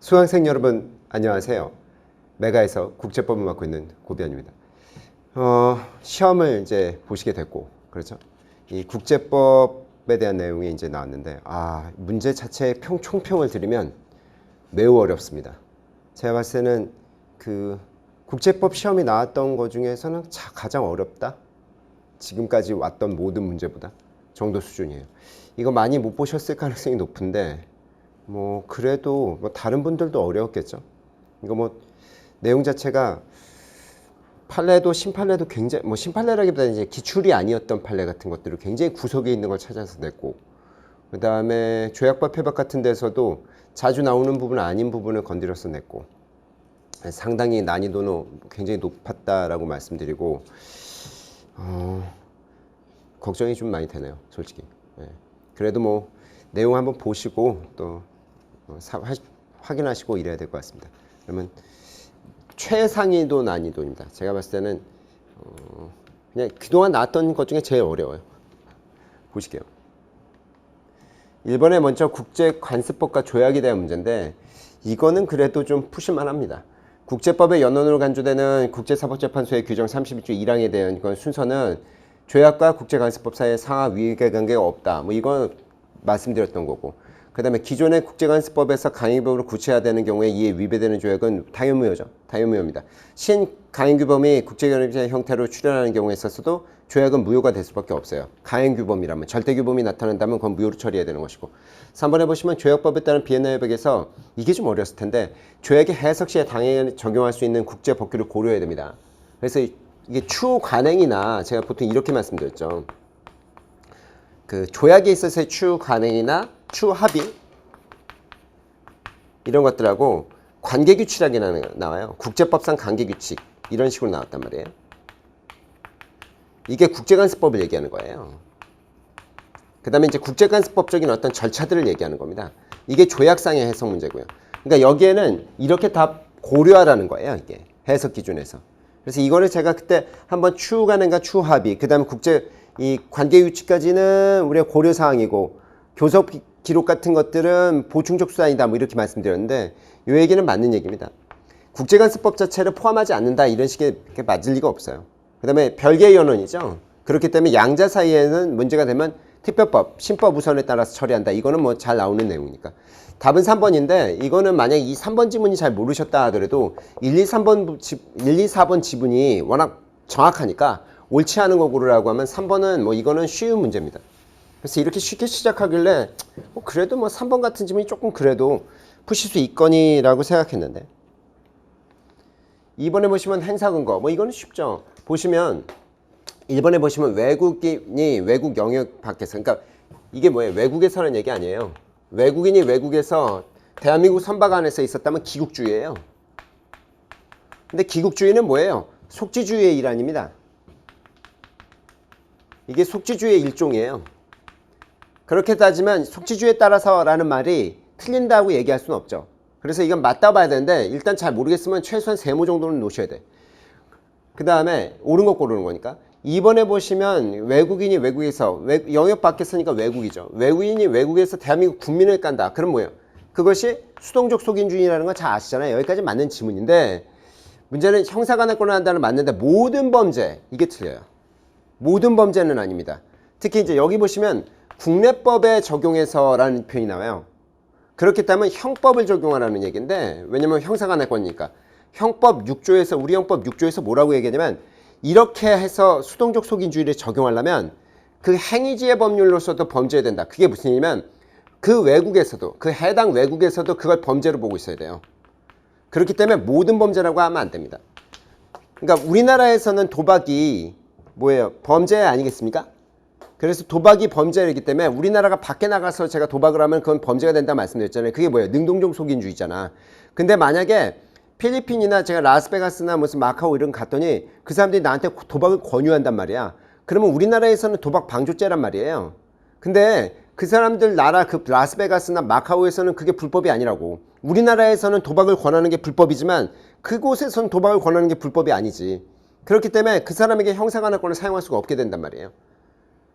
수강생 여러분 안녕하세요. 메가에서 국제법을 맡고 있는 고비원입니다. 시험을 이제 보시게 됐고, 그렇죠? 이 국제법에 대한 내용이 이제 나왔는데, 문제 자체의 총평을 드리면 매우 어렵습니다. 제가 봤을 때는 그 국제법 시험이 나왔던 것 중에서는 가장 어렵다? 지금까지 왔던 모든 문제보다 정도 수준이에요. 이거 많이 못 보셨을 가능성이 높은데, 그래도 다른 분들도 어려웠겠죠. 이거 내용 자체가 판례도 신판례도 굉장히 신판례라기보다는 이제 기출이 아니었던 판례 같은 것들을 굉장히 구석에 있는 걸 찾아서 냈고, 그 다음에 조약법 해박 같은 데서도 자주 나오는 부분 아닌 부분을 건드려서 냈고, 상당히 난이도는 굉장히 높았다라고 말씀드리고, 걱정이 좀 많이 되네요, 솔직히. 그래도 내용 한번 보시고 또 확인하시고 이래야 될 것 같습니다. 그러면 최상위도 난이도입니다. 제가 봤을 때는 그냥 그동안 나왔던 것 중에 제일 어려워요. 보실게요. 1번에 먼저 국제관습법과 조약에 대한 문제인데, 이거는 그래도 좀 푸실만 합니다. 국제법의 연원으로 간주되는 국제사법재판소의 규정 31조 1항에 대한 이건 순서는 조약과 국제관습법 사이에 상하 위계 관계가 없다. 이건 말씀드렸던 거고, 그 다음에 기존의 국제관습법에서 강행규범으로 구체화되는 경우에 이에 위배되는 조약은 당연무효죠. 당연무효입니다. 신강행규범이 국제결의의 형태로 출현하는 경우에 있어서도 조약은 무효가 될 수밖에 없어요. 강행규범이라면, 절대규범이 나타난다면 그건 무효로 처리해야 되는 것이고, 3번에 보시면 조약법에 따른 비엔나 협약에서 이게 좀 어렸을 텐데, 조약의 해석 시에 당연히 적용할 수 있는 국제법규를 고려해야 됩니다. 그래서 이게 추후 관행이나, 제가 보통 이렇게 말씀드렸죠. 그 조약에 있어서의 추후 관행이나 추후 합의 이런 것들하고 관계규칙이라는 게 나와요. 국제법상 관계규칙 이런 식으로 나왔단 말이에요. 이게 국제관습법을 얘기하는 거예요. 그 다음에 이제 국제관습법적인 어떤 절차들을 얘기하는 겁니다. 이게 조약상의 해석 문제고요. 그러니까 여기에는 이렇게 다 고려하라는 거예요. 이게 해석 기준에서. 그래서 이거를 제가 그때 한번 추후 관행과 추후 합의, 그 다음에 이 관계규칙까지는 우리가 고려사항이고, 교섭 기록 같은 것들은 보충적 수단이다, 이렇게 말씀드렸는데, 이 얘기는 맞는 얘기입니다. 국제관습법 자체를 포함하지 않는다, 이런 식의 맞을 리가 없어요. 그 다음에 별개의 연원이죠. 그렇기 때문에 양자 사이에는 문제가 되면 특별법, 신법 우선에 따라서 처리한다. 이거는 잘 나오는 내용이니까. 답은 3번인데, 이거는 만약 이 3번 지문이 잘 모르셨다 하더라도 1, 2, 4번 지문이 워낙 정확하니까 옳지 않은 거 고르라고 하면 3번은 이거는 쉬운 문제입니다. 그래서 이렇게 쉽게 시작하길래 그래도 3번 같은 지문이 조금 그래도 푸실 수 있거니라고 생각했는데, 2번에 보시면 행사근거, 이거는 쉽죠. 보시면 1번에 보시면 외국인이 외국 영역 밖에서, 그러니까 이게 뭐예요? 외국에서라는 얘기 아니에요. 외국인이 외국에서 대한민국 선박 안에서 있었다면 기국주의예요. 근데 기국주의는 뭐예요? 속지주의의 일환입니다. 이게 속지주의의 일종이에요. 그렇게 따지면 속지주의에 따라서라는 말이 틀린다고 얘기할 수는 없죠. 그래서 이건 맞다 봐야 되는데, 일단 잘 모르겠으면 최소한 세모 정도는 놓으셔야 돼. 그 다음에 옳은 거 고르는 거니까. 2번에 보시면 외국인이 외국에서, 영역 밖에서니까 외국이죠. 외국인이 외국에서 대한민국 국민을 깐다. 그럼 뭐예요? 그것이 수동적 속인주의라는 건 잘 아시잖아요. 여기까지 맞는 지문인데, 문제는 형사관할권을 한다는 맞는데 모든 범죄, 이게 틀려요. 모든 범죄는 아닙니다. 특히 이제 여기 보시면 국내법에 적용해서라는 표현이 나와요. 그렇기 때문에 형법을 적용하라는 얘기인데, 왜냐면 형사관할권이니까. 형법 6조에서, 우리 형법 6조에서 뭐라고 얘기하냐면, 이렇게 해서 수동적 속인주의를 적용하려면 그 행위지의 법률로서도 범죄해야 된다. 그게 무슨 얘기냐면 그 외국에서도, 그 해당 외국에서도 그걸 범죄로 보고 있어야 돼요. 그렇기 때문에 모든 범죄라고 하면 안 됩니다. 그러니까 우리나라에서는 도박이 뭐예요? 범죄 아니겠습니까? 그래서 도박이 범죄이기 때문에 우리나라가 밖에 나가서 제가 도박을 하면 그건 범죄가 된다 말씀드렸잖아요. 그게 뭐예요? 능동적 속인주의잖아. 근데 만약에 필리핀이나 제가 라스베가스나 무슨 마카오 이런 거 갔더니 그 사람들이 나한테 도박을 권유한단 말이야. 그러면 우리나라에서는 도박 방조죄란 말이에요. 근데 그 사람들 나라 그 라스베가스나 마카오에서는 그게 불법이 아니라고. 우리나라에서는 도박을 권하는 게 불법이지만 그곳에서는 도박을 권하는 게 불법이 아니지. 그렇기 때문에 그 사람에게 형사관할권을 사용할 수가 없게 된단 말이에요.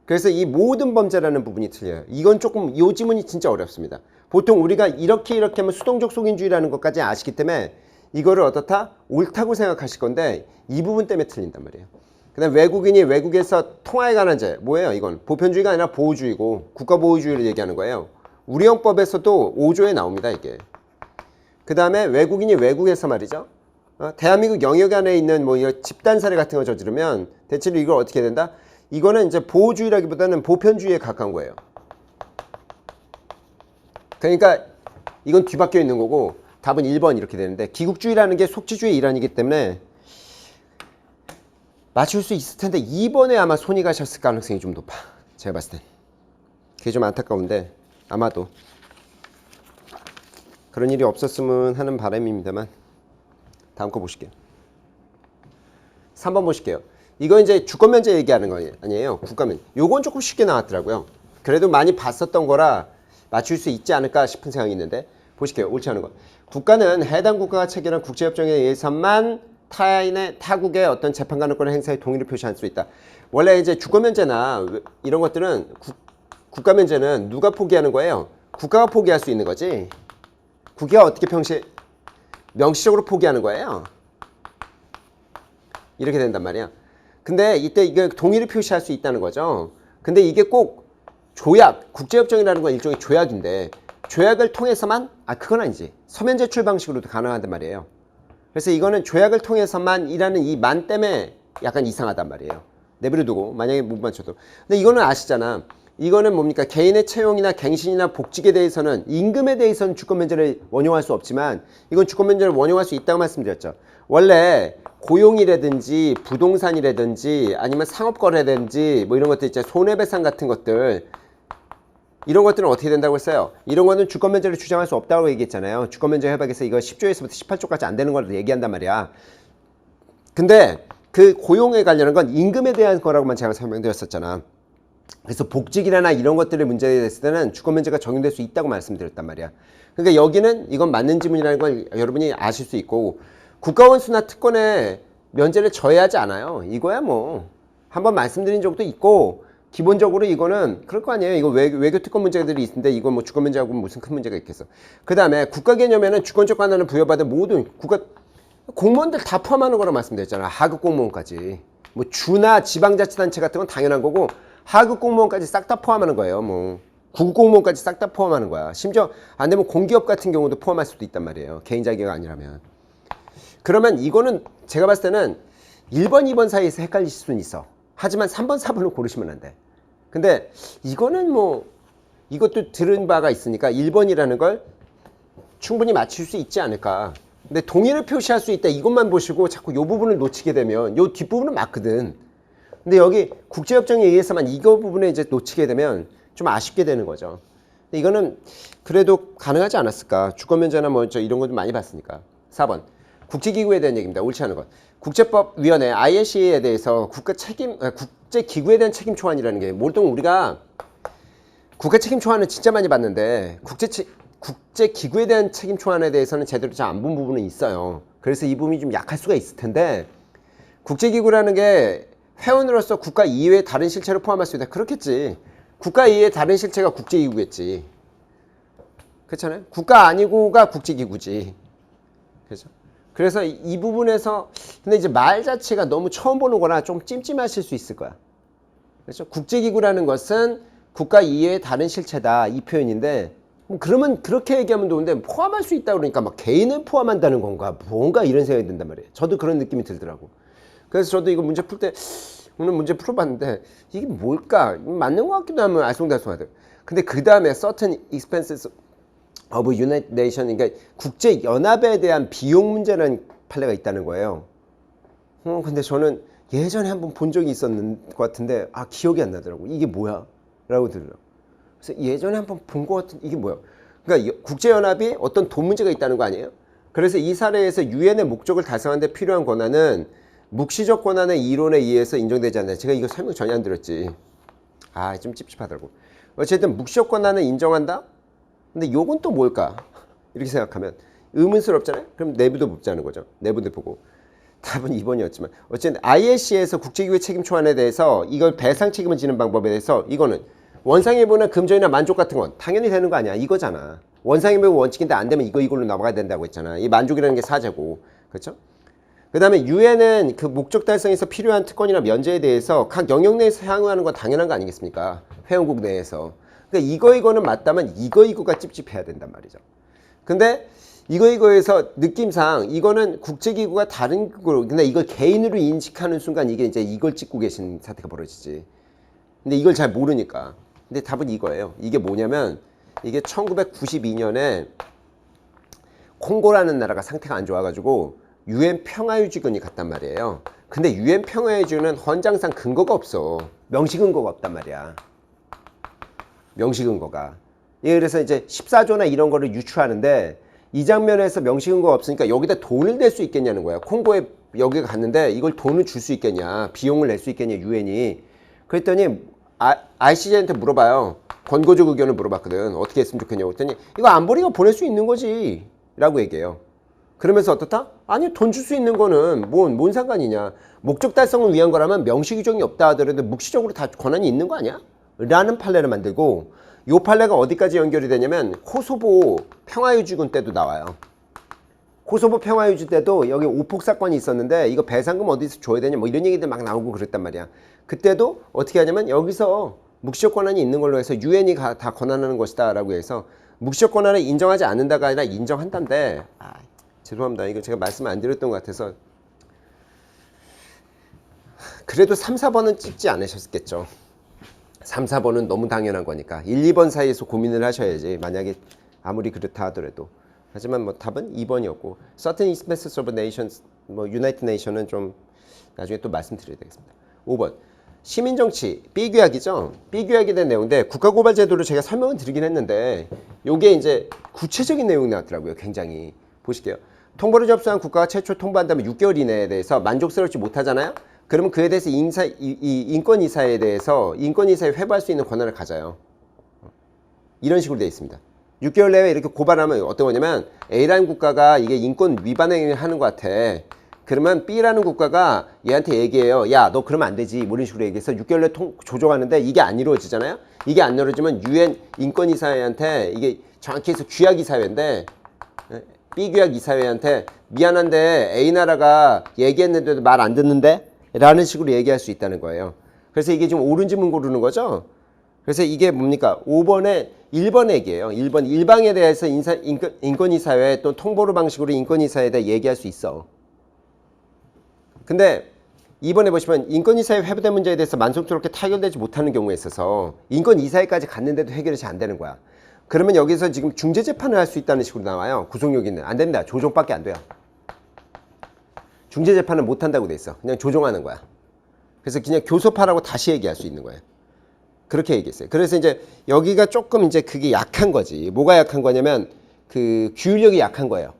그래서 이 모든 범죄라는 부분이 틀려요. 이건 조금 이 지문이 진짜 어렵습니다. 보통 우리가 이렇게 하면 수동적 속인주의라는 것까지 아시기 때문에 이거를 어떻다? 옳다고 생각하실 건데 이 부분 때문에 틀린단 말이에요. 그 다음 외국인이 외국에서 통화에 관한 죄 뭐예요? 이건 보편주의가 아니라 보호주의고 국가보호주의를 얘기하는 거예요. 우리 형법에서도 5조에 나옵니다. 이게. 그 다음에 외국인이 외국에서 말이죠. 대한민국 영역 안에 있는 뭐 집단 살해 같은 거 저지르면 대체로 이걸 어떻게 된다? 이거는 이제 보호주의라기보다는 보편주의에 가까운 거예요. 그러니까 이건 뒤바뀌어 있는 거고 답은 1번 이렇게 되는데 기국주의라는 게 속지주의 일환이기 때문에 맞출 수 있을 텐데 2번에 아마 손이 가셨을 가능성이 좀 높아. 제가 봤을 땐. 그게 좀 안타까운데 아마도 그런 일이 없었으면 하는 바람입니다만 다음 거 보실게요. 3번 보실게요. 이거 이제 주권면제 얘기하는 거 아니에요. 국가면. 요건 조금 쉽게 나왔더라고요. 그래도 많이 봤었던 거라 맞출 수 있지 않을까 싶은 생각이 있는데 보실게요. 옳지 않은 거. 국가는 해당 국가가 체결한 국제협정에 의해서만 타국의 어떤 재판관권의 행사에 동의를 표시할 수 있다. 원래 이제 주권면제나 이런 것들은 국가면제는 누가 포기하는 거예요? 국가가 포기할 수 있는 거지. 국가가 어떻게 명시적으로 포기하는 거예요. 이렇게 된단 말이야. 근데 이때 이게 동의를 표시할 수 있다는 거죠. 근데 이게 꼭 조약, 국제협정이라는 건 일종의 조약인데 조약을 통해서만 그건 아니지. 서면 제출 방식으로도 가능하단 말이에요. 그래서 이거는 조약을 통해서만 이라는 이 만 때문에 약간 이상하단 말이에요. 내버려두고 만약에 못 맞춰도. 근데 이거는 아시잖아. 이거는 뭡니까? 개인의 채용이나 갱신이나 복직에 대해서는 임금에 대해서는 주권면제를 원용할 수 없지만 이건 주권면제를 원용할 수 있다고 말씀드렸죠. 원래 고용이라든지 부동산이라든지 아니면 상업거래라든지 뭐 이런 것들 있죠. 손해배상 같은 것들 이런 것들은 어떻게 된다고 했어요? 이런 거는 주권면제를 주장할 수 없다고 얘기했잖아요. 주권면제 협약에서 이거 10조에서부터 18조까지 안 되는 걸 얘기한단 말이야. 근데 그 고용에 관련한 건 임금에 대한 거라고만 제가 설명드렸었잖아. 그래서 복직이나 이런 것들의 문제에 됐을 때는 주권면제가 적용될 수 있다고 말씀드렸단 말이야. 그러니까 여기는 이건 맞는 지문이라는 걸 여러분이 아실 수 있고 국가원수나 특권에 면제를 저해하지 않아요. 이거야 뭐 한번 말씀드린 적도 있고 기본적으로 이거는 그럴 거 아니에요. 이거 외교 특권 문제들이 있는데 이거 뭐 주권 문제하고 무슨 큰 문제가 있겠어. 그 다음에 국가 개념에는 주권적 권한을 부여받은 모든 국가 공무원들 다 포함하는 거라고 말씀드렸잖아. 하급 공무원까지. 뭐 주나 지방자치단체 같은 건 당연한 거고 하급 공무원까지 싹 다 포함하는 거예요. 뭐 구급 공무원까지 싹 다 포함하는 거야. 심지어 안 되면 공기업 같은 경우도 포함할 수도 있단 말이에요. 개인 자격이 아니라면. 그러면 이거는 제가 봤을 때는 1번, 2번 사이에서 헷갈리실 수는 있어. 하지만 3번, 4번을 고르시면 안 돼. 근데 이거는 뭐 이것도 들은 바가 있으니까 1번이라는 걸 충분히 맞출 수 있지 않을까. 근데 동의를 표시할 수 있다 이것만 보시고 자꾸 이 부분을 놓치게 되면 이 뒷부분은 맞거든. 근데 여기 국제협정에 의해서만 이거 부분에 이제 놓치게 되면 좀 아쉽게 되는 거죠. 근데 이거는 그래도 가능하지 않았을까. 주권면제나 뭐 이런 거 좀 많이 봤으니까. 4번. 국제기구에 대한 얘기입니다. 옳지 않은 것. 국제법위원회 ILC에 대해서 국제기구에 대한 책임 초안이라는 게 보통 우리가 국가 책임 초안은 진짜 많이 봤는데 국제기구에 대한 책임 초안에 대해서는 제대로 잘 안 본 부분은 있어요. 그래서 이 부분이 좀 약할 수가 있을 텐데 국제기구라는 게 회원으로서 국가 이외의 다른 실체를 포함할 수 있다. 그렇겠지. 국가 이외의 다른 실체가 국제기구겠지. 그렇잖아요. 국가 아니고가 국제기구지. 그렇죠? 그래서 이 부분에서 근데 이제 말 자체가 너무 처음 보는 거라 좀 찜찜하실 수 있을 거야. 그렇죠? 국제기구라는 것은 국가 이외의 다른 실체다 이 표현인데 그러면 그렇게 얘기하면 좋은데 포함할 수 있다 그러니까 막 개인을 포함한다는 건가 뭔가 이런 생각이 든단 말이에요. 저도 그런 느낌이 들더라고. 그래서 저도 이거 문제 풀 때 오늘 문제 풀어봤는데 이게 뭘까 맞는 것 같기도 하면 알쏭달쏭하더라고요. 근데 그 다음에 certain expenses of United Nation, 그러니까 국제연합에 대한 비용 문제라는 판례가 있다는 거예요. 근데 저는 예전에 한번 본 적이 있었는 것 같은데 기억이 안 나더라고. 이게 뭐야? 라고 들으라고. 그래서 예전에 한번 본 것 같은 이게 뭐야? 그러니까 국제연합이 어떤 돈 문제가 있다는 거 아니에요? 그래서 이 사례에서 유엔의 목적을 달성하는 데 필요한 권한은 묵시적 권한의 이론에 의해서 인정되지 않나요? 제가 이거 설명 전혀 안 들었지. 좀 찝찝하더라고. 어쨌든 묵시적 권한을 인정한다? 근데 요건 또 뭘까? 이렇게 생각하면 의문스럽잖아요? 그럼 내부도 묻자는 거죠. 내부도 보고. 답은 2번이었지만 어쨌든 ILC에서 국제기구의 책임 초안에 대해서 이걸 배상 책임을 지는 방법에 대해서 이거는 원상회복이나 금전이나 만족 같은 건 당연히 되는 거 아니야 이거잖아. 원상회복 원칙인데 안 되면 이걸로 넘어가야 된다고 했잖아. 이 만족이라는 게 사제고 그렇죠? 그 다음에 유엔은 그 목적 달성에서 필요한 특권이나 면제에 대해서 각 영역 내에서 향유하는 건 당연한 거 아니겠습니까? 회원국 내에서. 그러니까 이거는 맞다면 이거가 찝찝해야 된단 말이죠. 근데 이거에서 느낌상 이거는 국제기구가 다른 거로 근데 이걸 개인으로 인식하는 순간 이게 이제 이걸 찍고 계신 사태가 벌어지지. 근데 이걸 잘 모르니까. 근데 답은 이거예요. 이게 뭐냐면 이게 1992년에 콩고라는 나라가 상태가 안 좋아가지고 유엔 평화유지군이 갔단 말이에요. 근데 유엔 평화유지군은 헌장상 근거가 없어. 명시 근거가 없단 말이야. 명시 근거가. 예, 그래서 이제 14조나 이런 거를 유추하는데 이 장면에서 명시 근거가 없으니까 여기다 돈을 낼 수 있겠냐는 거야. 콩고에 여기가 갔는데 이걸 돈을 줄 수 있겠냐. 비용을 낼 수 있겠냐 유엔이. 그랬더니 ICJ한테 물어봐요. 권고적 의견을 물어봤거든. 어떻게 했으면 좋겠냐고 했더니 이거 안보리가 보낼 수 있는 거지 라고 얘기해요. 그러면서 어떻다? 아니 돈 줄 수 있는 거는 뭔 상관이냐. 목적 달성을 위한 거라면 명시 규정이 없다 하더라도 묵시적으로 다 권한이 있는 거 아니야? 라는 판례를 만들고 요 판례가 어디까지 연결이 되냐면 코소보 평화유지군 때도 나와요. 코소보 평화유지 때도 여기 오폭 사건이 있었는데 이거 배상금 어디서 줘야 되냐 뭐 이런 얘기들 막 나오고 그랬단 말이야. 그때도 어떻게 하냐면 여기서 묵시적 권한이 있는 걸로 해서 유엔이 다 권한하는 것이다 라고 해서 묵시적 권한을 인정하지 않는다가 아니라 인정한다는데 죄송합니다. 이거 제가 말씀을 안 드렸던 것 같아서 그래도 3, 4번은 찍지 않으셨겠죠. 3, 4번은 너무 당연한 거니까 1, 2번 사이에서 고민을 하셔야지 만약에 아무리 그렇다 하더라도. 하지만 뭐 답은 2번이었고 Certain Expenses of Nations, 뭐 United Nation은 좀 나중에 또 말씀드려야 되겠습니다. 5번 시민정치 B규약이죠. B규약에 대한 내용인데 국가고발제도를 제가 설명을 드리긴 했는데 요게 이제 구체적인 내용이 나왔더라고요. 굉장히 보실게요. 통보를 접수한 국가가 최초 통보한다면 6개월 이내에 대해서 만족스럽지 못하잖아요. 그러면 그에 대해서 인권이사에 대해서 인권이사에 회부할 수 있는 권한을 가져요. 이런 식으로 되어 있습니다. 6개월 내에 이렇게 고발하면 어떤 거냐면 A라는 국가가 이게 인권 위반을 하는 것 같아. 그러면 B라는 국가가 얘한테 얘기해요. 야, 너 그러면 안 되지. 뭐 이런 식으로 얘기해서 6개월 내에 조정하는데 이게 안 이루어지잖아요. 이게 안 이루어지면 UN 인권이사회한테 이게 정확히 해서 규약이사회인데 B규약이사회한테 미안한데 A나라가 얘기했는데도 말 안 듣는데? 라는 식으로 얘기할 수 있다는 거예요. 그래서 이게 지금 옳은 질문 고르는 거죠. 그래서 이게 뭡니까? 5번에 1번 얘기예요. 1번 일방에 대해서 인권이사회 또 통보로 방식으로 인권이사회에 대해 얘기할 수 있어. 근데 2번에 보시면 인권이사회 회부된 문제에 대해서 만족스럽게 타결되지 못하는 경우에 있어서 인권이사회까지 갔는데도 해결이 잘 안 되는 거야. 그러면 여기서 지금 중재재판을 할 수 있다는 식으로 나와요. 구속력이 있는. 안 됩니다. 조정밖에 안 돼요. 중재재판은 못 한다고 돼 있어. 그냥 조정하는 거야. 그래서 그냥 교섭하라고 다시 얘기할 수 있는 거예요. 그렇게 얘기했어요. 그래서 이제 여기가 조금 이제 그게 약한 거지. 뭐가 약한 거냐면 그 규율력이 약한 거예요.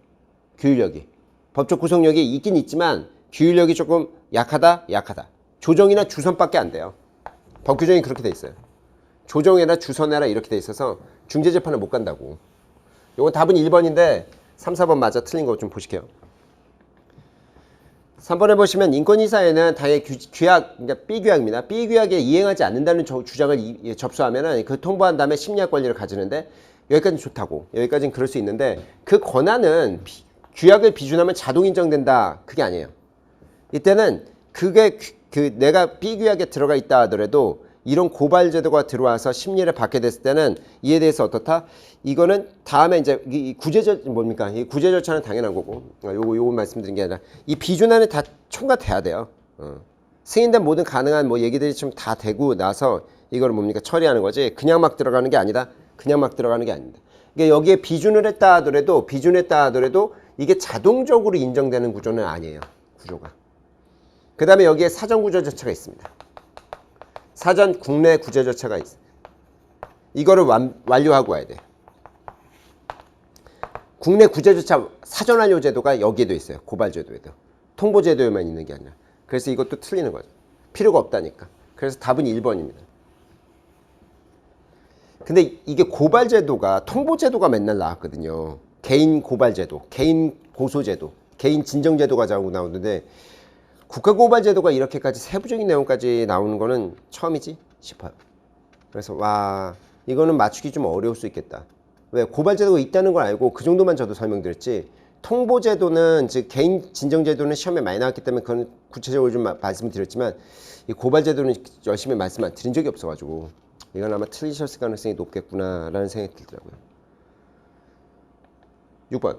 규율력이. 법적 구속력이 있긴 있지만 규율력이 조금 약하다. 조정이나 주선밖에 안 돼요. 법 규정이 그렇게 돼 있어요. 조정해라 주선해라 이렇게 돼 있어서 중재재판을 못 간다고. 요거 답은 1번인데 3, 4번 맞아 틀린 거 좀 보실게요. 3번에 보시면 인권이사회는 당연히 규약, 그러니까 B규약입니다. B규약에 이행하지 않는다는 주장을 접수하면 그 통보한 다음에 심리학 권리를 가지는데 여기까지는 좋다고. 여기까지는 그럴 수 있는데 그 권한은 규약을 비준하면 자동 인정된다. 그게 아니에요. 이때는 그게 내가 B규약에 들어가 있다 하더라도 이런 고발 제도가 들어와서 심리를 받게 됐을 때는 이에 대해서 어떻다? 이거는 다음에 이제 이 뭡니까? 이 구제 절차는 당연한 거고. 요거 말씀드린 게 아니라 이 비준안에 다 총괄돼야 돼요. 승인된 모든 가능한 뭐 얘기들이 좀 다 되고 나서 이걸 뭡니까? 처리하는 거지. 그냥 막 들어가는 게 아니다. 그냥 막 들어가는 게 아닙니다. 그러니까 여기에 비준을 했다 하더라도 이게 자동적으로 인정되는 구조는 아니에요. 구조가. 그 다음에 여기에 사전 구조 절차가 있습니다. 사전 국내 구제 절차가 있어. 이거를 완료하고 와야 돼. 국내 구제 절차 사전 완료 제도가 여기에도 있어요. 고발 제도에도. 통보 제도에만 있는 게 아니라. 그래서 이것도 틀리는 거죠. 필요가 없다니까. 그래서 답은 1번입니다. 근데 이게 고발 제도가 통보 제도가 맨날 나왔거든요. 개인 고발 제도, 개인 고소 제도. 개인 진정제도가 나오는데 국가고발제도가 이렇게까지 세부적인 내용까지 나오는 거는 처음이지 싶어요. 그래서 와 이거는 맞추기 좀 어려울 수 있겠다. 왜 고발제도가 있다는 걸 알고 그 정도만 저도 설명드렸지 통보제도는 즉 개인 진정제도는 시험에 많이 나왔기 때문에 그건 구체적으로 좀 말씀을 드렸지만 이 고발제도는 열심히 말씀 안 드린 적이 없어가지고 이건 아마 틀리셨을 가능성이 높겠구나라는 생각이 들더라고요. 6번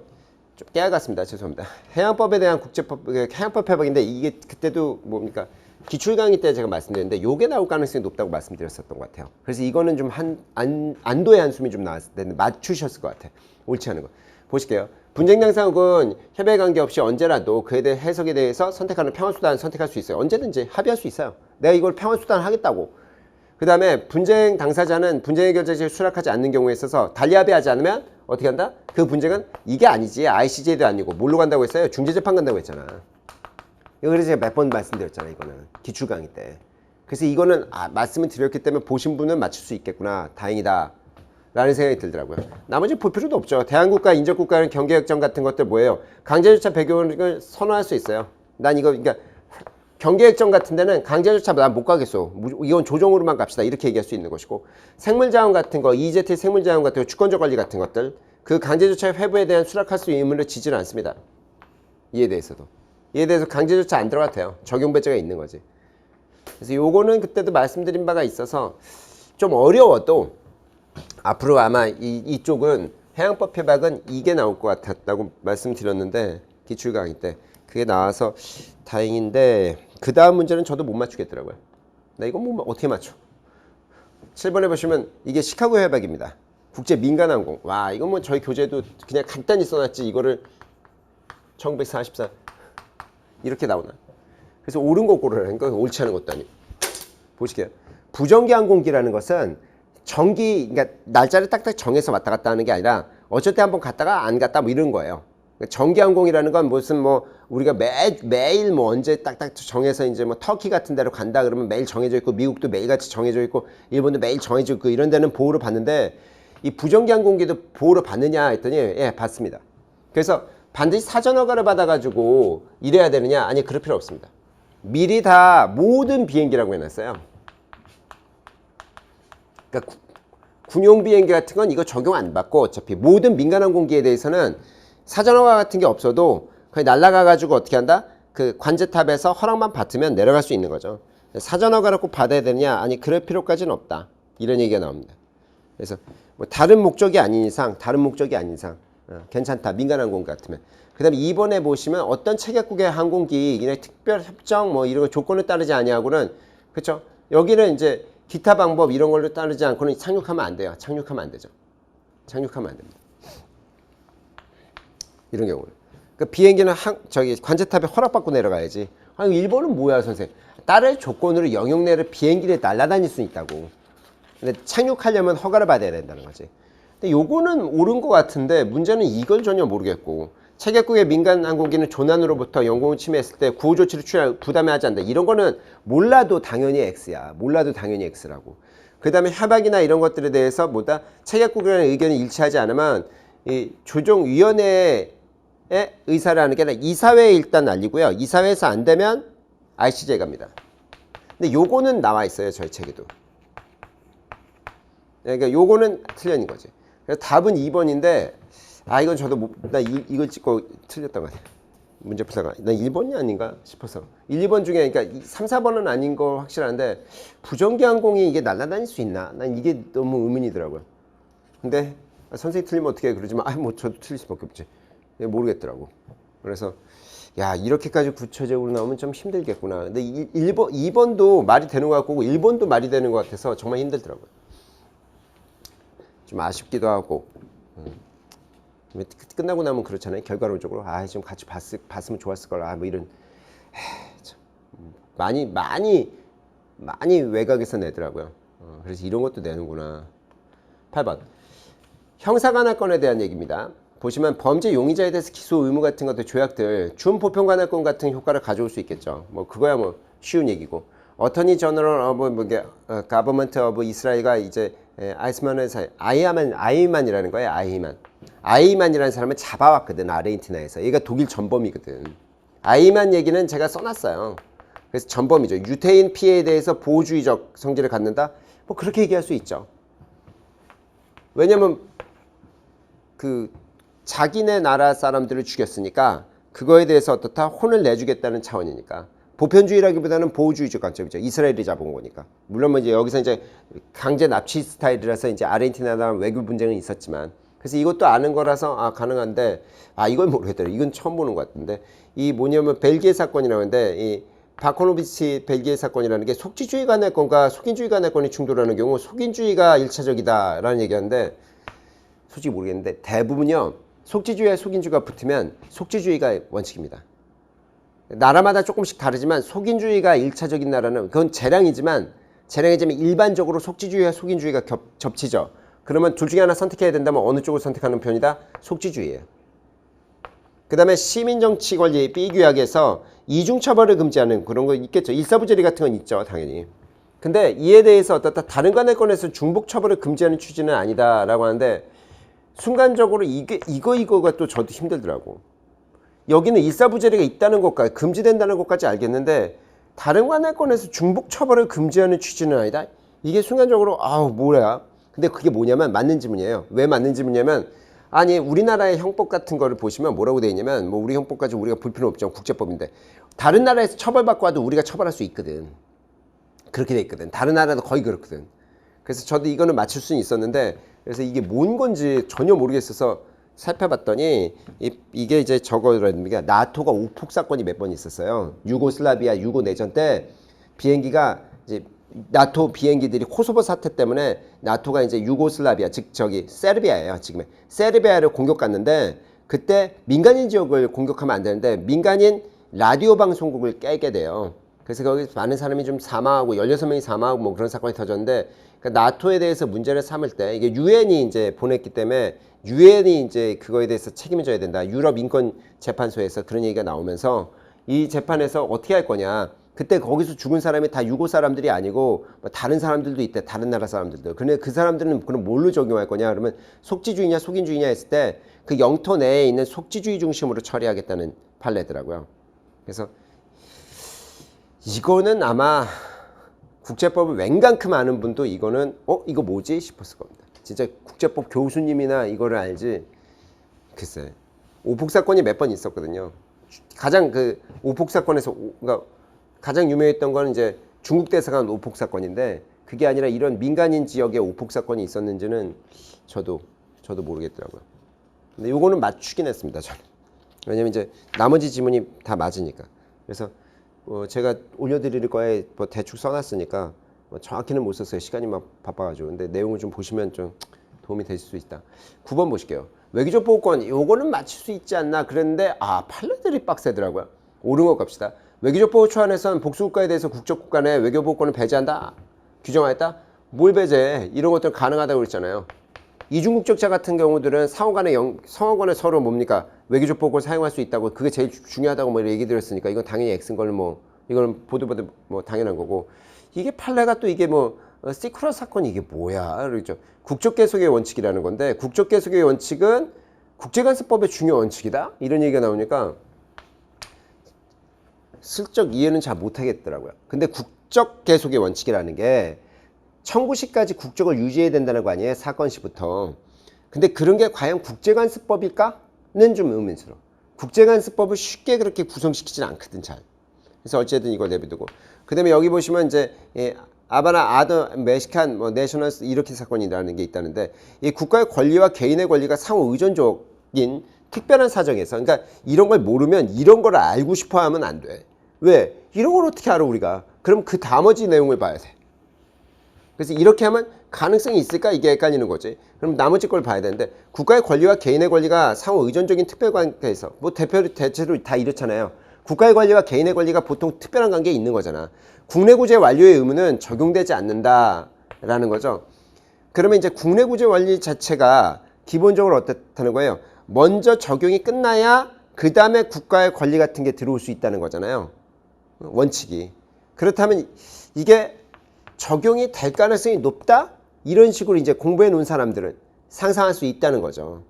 좀 깨알같습니다. 죄송합니다. 해양법에 대한 국제법 해양법 해박인데 이게 그때도 뭡니까 기출 강의 때 제가 말씀드렸는데 요게 나올 가능성이 높다고 말씀드렸었던 것 같아요. 그래서 이거는 좀 안도의 한숨이 좀 나왔을 때는 맞추셨을 것 같아요. 옳지 않은 거 보실게요. 분쟁 양상은 협의에 관계없이 언제라도 그에 대해 해석에 대해서 선택하는 평화수단을 선택할 수 있어요. 언제든지 합의할 수 있어요. 내가 이걸 평화수단을 하겠다고. 그 다음에 분쟁 당사자는 분쟁의 결정에 수락하지 않는 경우에 있어서 달리 합의하지 않으면 어떻게 한다? 그 분쟁은 이게 아니지 ICJ도 아니고 뭘로 간다고 했어요? 중재재판 간다고 했잖아. 이거 그래서 제가 몇 번 말씀드렸잖아. 이거는 기출 강의 때. 그래서 이거는 말씀을 드렸기 때문에 보신 분은 맞출 수 있겠구나. 다행이다. 라는 생각이 들더라고요. 나머지 볼 필요도 없죠. 대한국가, 인접국가는 경계협정 같은 것들 뭐예요? 강제조차 배경을 선호할 수 있어요. 난 이거 그러니까 경계협정 같은 데는 강제조차 난 못 가겠어. 이건 조정으로만 갑시다. 이렇게 얘기할 수 있는 것이고 생물자원 같은 거, EEZ 생물자원 같은 거, 주권적 관리 같은 것들 그 강제조차 회부에 대한 수락할 수 있는 의무를 지지는 않습니다. 이에 대해서도. 이에 대해서 강제조차 안 들어가도 돼요. 적용 배제가 있는 거지. 그래서 요거는 그때도 말씀드린 바가 있어서 좀 어려워도 앞으로 아마 이쪽은 해양법 해박은 이게 나올 것 같았다고 말씀드렸는데 기출 강의 때 그게 나와서 다행인데 그 다음 문제는 저도 못 맞추겠더라고요. 나 이거 뭐 어떻게 맞춰? 7번에 보시면 이게 시카고 해박입니다. 국제 민간항공. 와 이건 뭐 저희 교재도 그냥 간단히 써놨지 이거를 1944 이렇게 나오나? 그래서 옳은 거 고르라는 거 옳지 않은 것도 아니고 보실게요. 부정기 항공기라는 것은 정기 그러니까 날짜를 딱딱 정해서 왔다 갔다 하는 게 아니라 어쩔 때 한번 갔다가 안 갔다 뭐 이런 거예요. 정기 항공이라는 건 무슨 뭐 우리가 매일 뭐 언제 딱딱 정해서 이제 뭐 터키 같은 데로 간다 그러면 매일 정해져 있고 미국도 매일같이 정해져 있고 일본도 매일 정해져 있고 이런 데는 보호를 받는데 이 부정기 항공기도 보호를 받느냐 했더니 예 받습니다. 그래서 반드시 사전 허가를 받아가지고 이래야 되느냐? 아니 그럴 필요 없습니다. 미리 다 모든 비행기라고 해놨어요. 그러니까 군용 비행기 같은 건 이거 적용 안 받고 어차피 모든 민간항공기에 대해서는 사전 허가 같은 게 없어도 그냥 날아가가지고 어떻게 한다? 그 관제탑에서 허락만 받으면 내려갈 수 있는 거죠. 사전 허가를 꼭 받아야 되느냐? 아니 그럴 필요까지는 없다. 이런 얘기가 나옵니다. 그래서 뭐 다른 목적이 아닌 이상 괜찮다. 민간항공기 같으면. 그 다음에 2번에 보시면 어떤 체계국의 항공기 이런 특별 협정 뭐 이런 조건을 따르지 아니하고는 그렇죠. 여기는 이제 기타 방법 이런 걸로 따르지 않고는 착륙하면 안 돼요. 착륙하면 안 되죠. 착륙하면 안 됩니다. 이런 경우는. 그러니까 비행기는 저기 관제탑에 허락받고 내려가야지. 아니 일본은 뭐야 선생님. 따를 조건으로 영역 내를 비행기를 날아다닐 수 있다고. 근데 착륙하려면 허가를 받아야 된다는 거지. 근데 요거는 옳은 것 같은데 문제는 이걸 전혀 모르겠고 체계국의 민간 항공기는 조난으로부터 영공을 침해했을 때 구호 조치를 부담하지 않는다. 이런 거는 몰라도 당연히 X야. 몰라도 당연히 X라고. 그 다음에 협약이나 이런 것들에 대해서 뭐다 체계국이라는 의견이 일치하지 않으면 이 조정위원회의 의사를 하는 게 아니라 이사회에 일단 알리고요. 이사회에서 안 되면 ICJ 갑니다. 근데 요거는 나와 있어요. 저희 책에도. 그러니까 요거는 틀린 거지. 그래서 답은 2번인데 이건 저도 나 이걸 찍고 틀렸던 것 같아요. 문제 풀다가 난 1번이 아닌가 싶어서 1, 2번 중에 그러니까 3, 4번은 아닌 거 확실한데 부정기 항공이 이게 날아다닐 수 있나? 난 이게 너무 의문이더라고요. 근데 선생님 틀리면 어떻게 해 그러지만 뭐 저도 틀릴 수밖에 없지. 모르겠더라고. 그래서 야 이렇게까지 구체적으로 나오면 좀 힘들겠구나. 근데 1번, 2번도 말이 되는 것 같고 1번도 말이 되는 것 같아서 정말 힘들더라고요. 좀 아쉽기도 하고 끝나고 나면 그렇잖아요. 결과론적으로 좀 같이 봤으면 좋았을 걸. 뭐 이런 참, 많이 외곽에서 내더라고요. 그래서 이런 것도 내는구나. 8번 형사관할권에 대한 얘기입니다. 보시면 범죄 용의자에 대해서 기소 의무 같은 것들 조약들 준보편관할권 같은 효과를 가져올 수 있겠죠. 뭐 그거야 뭐 쉬운 얘기고 어터니 저너럴 오브 가버먼트 오브 이스라엘과 이제 아이만이라는 거예요. 아이만이라는 사람을 잡아왔거든. 아르헨티나에서. 얘가 독일 전범이거든. 아이만 얘기는 제가 써놨어요. 그래서 전범이죠. 유태인 피해에 대해서 보호주의적 성질을 갖는다. 뭐 그렇게 얘기할 수 있죠. 왜냐면 그 자기네 나라 사람들을 죽였으니까 그거에 대해서 어떻다 혼을 내주겠다는 차원이니까. 보편주의라기보다는 보호주의적 관점이죠. 이스라엘이 잡은 거니까. 물론 뭐 이제 여기서 이제 강제 납치 스타일이라서 이제 아르헨티나랑 외교 분쟁은 있었지만, 그래서 이것도 아는 거라서 가능한데, 이건 모르겠더라고요. 이건 처음 보는 것 같은데, 이 뭐냐면 벨기에 사건이라고 하는데, 이 바코노비치 벨기에 사건이라는 게 속지주의 간의 건과 속인주의 간의 건이 충돌하는 경우 속인주의가 1차적이다라는 얘기하는데, 솔직히 모르겠는데 대부분요 속지주의와 속인주의가 붙으면 속지주의가 원칙입니다. 나라마다 조금씩 다르지만 속인주의가 1차적인 나라는 그건 재량이지만 일반적으로 속지주의와 속인주의가 접치죠. 그러면 둘 중에 하나 선택해야 된다면 어느 쪽을 선택하는 편이다? 속지주의예요. 그 다음에 시민정치 권리 B규약에서 이중처벌을 금지하는 그런 거 있겠죠. 일사부재리 같은 건 있죠. 당연히. 근데 이에 대해서 어떻다 다른 간의 건에서 중복처벌을 금지하는 취지는 아니다라고 하는데 순간적으로 이거가 또 저도 힘들더라고. 여기는 일사부재리가 있다는 것까지 금지된다는 것까지 알겠는데 다른 관할 건에서 중복 처벌을 금지하는 취지는 아니다. 이게 순간적으로 뭐야? 근데 그게 뭐냐면 맞는 지문이에요. 왜 맞는 지문이냐면 아니 우리나라의 형법 같은 거를 보시면 뭐라고 돼 있냐면 뭐 우리 형법까지 우리가 볼 필요는 없죠. 국제법인데 다른 나라에서 처벌받고 와도 우리가 처벌할 수 있거든. 그렇게 돼 있거든. 다른 나라도 거의 그렇거든. 그래서 저도 이거는 맞출 수는 있었는데 그래서 이게 뭔 건지 전혀 모르겠어서 살펴봤더니 이게 이제 저거라는 나토가 오폭 사건이 몇 번 있었어요. 유고슬라비아 유고 내전 때 비행기가 이제 나토 비행기들이 코소보 사태 때문에 나토가 이제 유고슬라비아 즉 저기 세르비아예요. 지금 세르비아를 공격 갔는데 그때 민간인 지역을 공격하면 안 되는데 민간인 라디오 방송국을 깨게 돼요. 그래서 거기 많은 사람이 좀 사망하고 16명이 사망하고 뭐 그런 사건이 터졌는데 그러니까 나토에 대해서 문제를 삼을 때 이게 유엔이 이제 보냈기 때문에 유엔이 이제 그거에 대해서 책임을 져야 된다. 유럽 인권 재판소에서 그런 얘기가 나오면서 이 재판에서 어떻게 할 거냐. 그때 거기서 죽은 사람이 다 유고 사람들이 아니고 뭐 다른 사람들도 있대. 다른 나라 사람들도. 근데 그 사람들은 그럼 뭘로 적용할 거냐? 그러면 속지주의냐 속인주의냐 했을 때 그 영토 내에 있는 속지주의 중심으로 처리하겠다는 판례더라고요. 그래서 이거는 아마 국제법을 웬만큼 아는 분도 이거는 이거 뭐지 싶었을 겁니다. 진짜 국제법 교수님이나 이거를 알지. 글쎄 오폭 사건이 몇 번 있었거든요. 가장 그 오폭 사건에서 그러니까 가장 유명했던 거는 이제 중국 대사관 오폭 사건인데 그게 아니라 이런 민간인 지역에 오폭 사건이 있었는지는 저도 모르겠더라고요. 근데 요거는 맞추긴 했습니다. 저는. 왜냐면 이제 나머지 지문이 다 맞으니까. 그래서 제가 올려드릴 거에 뭐 대충 써놨으니까 뭐 정확히는 못 썼어요. 시간이 막 바빠가지고. 근데 내용을 좀 보시면 좀 도움이 되실 수 있다. 9번 보실게요. 외교적 보호권 요거는 맞출 수 있지 않나 그랬는데 판례들이 빡세더라고요. 옳은 것 갑시다. 외교적 보호 초안에서는 복수국가에 대해서 국적국 간의 외교 보호권을 배제한다. 규정하였다. 뭘 배제해? 이런 것들 가능하다고 그랬잖아요. 이중국적자 같은 경우들은 상호간에 서로 뭡니까? 외교적 보호권 사용할 수 있다고 그게 제일 중요하다고 뭐 얘기 드렸으니까 이건 당연히 X인 걸 뭐 이건 보도 뭐 당연한 거고 이게 판례가 또 이게 뭐 시크릿 사건이 이게 뭐야? 그렇죠. 국적 계속의 원칙이라는 건데 국적 계속의 원칙은 국제관습법의 중요 원칙이다? 이런 얘기가 나오니까 슬쩍 이해는 잘 못하겠더라고요. 근데 국적 계속의 원칙이라는 게 청구 시까지 국적을 유지해야 된다는 거 아니에요? 사건 시부터. 근데 그런 게 과연 국제관습법일까?는 좀 의문스러워. 국제관습법을 쉽게 그렇게 구성시키진 않거든 잘. 그래서 어쨌든 이걸 내비두고. 그 다음에 여기 보시면 이제 아바나 아더 멕시칸 뭐 내셔널스 이렇게 사건이라는 게 있다는데 이 국가의 권리와 개인의 권리가 상호 의존적인 특별한 사정에서 그러니까 이런 걸 모르면 이런 걸 알고 싶어 하면 안 돼. 왜? 이런 걸 어떻게 알아 우리가? 그럼 그 나머지 내용을 봐야 돼. 그래서 이렇게 하면 가능성이 있을까? 이게 헷갈리는 거지. 그럼 나머지 걸 봐야 되는데 국가의 권리와 개인의 권리가 상호 의존적인 특별관계에서 뭐 대체로 다 이렇잖아요. 국가의 권리와 개인의 권리가 보통 특별한 관계에 있는 거잖아. 국내구제 완료의 의무는 적용되지 않는다라는 거죠. 그러면 이제 국내구제 완료 자체가 기본적으로 어떻다는 거예요? 먼저 적용이 끝나야 그 다음에 국가의 권리 같은 게 들어올 수 있다는 거잖아요. 원칙이. 그렇다면 이게 적용이 될 가능성이 높다? 이런 식으로 이제 공부해 놓은 사람들은 상상할 수 있다는 거죠.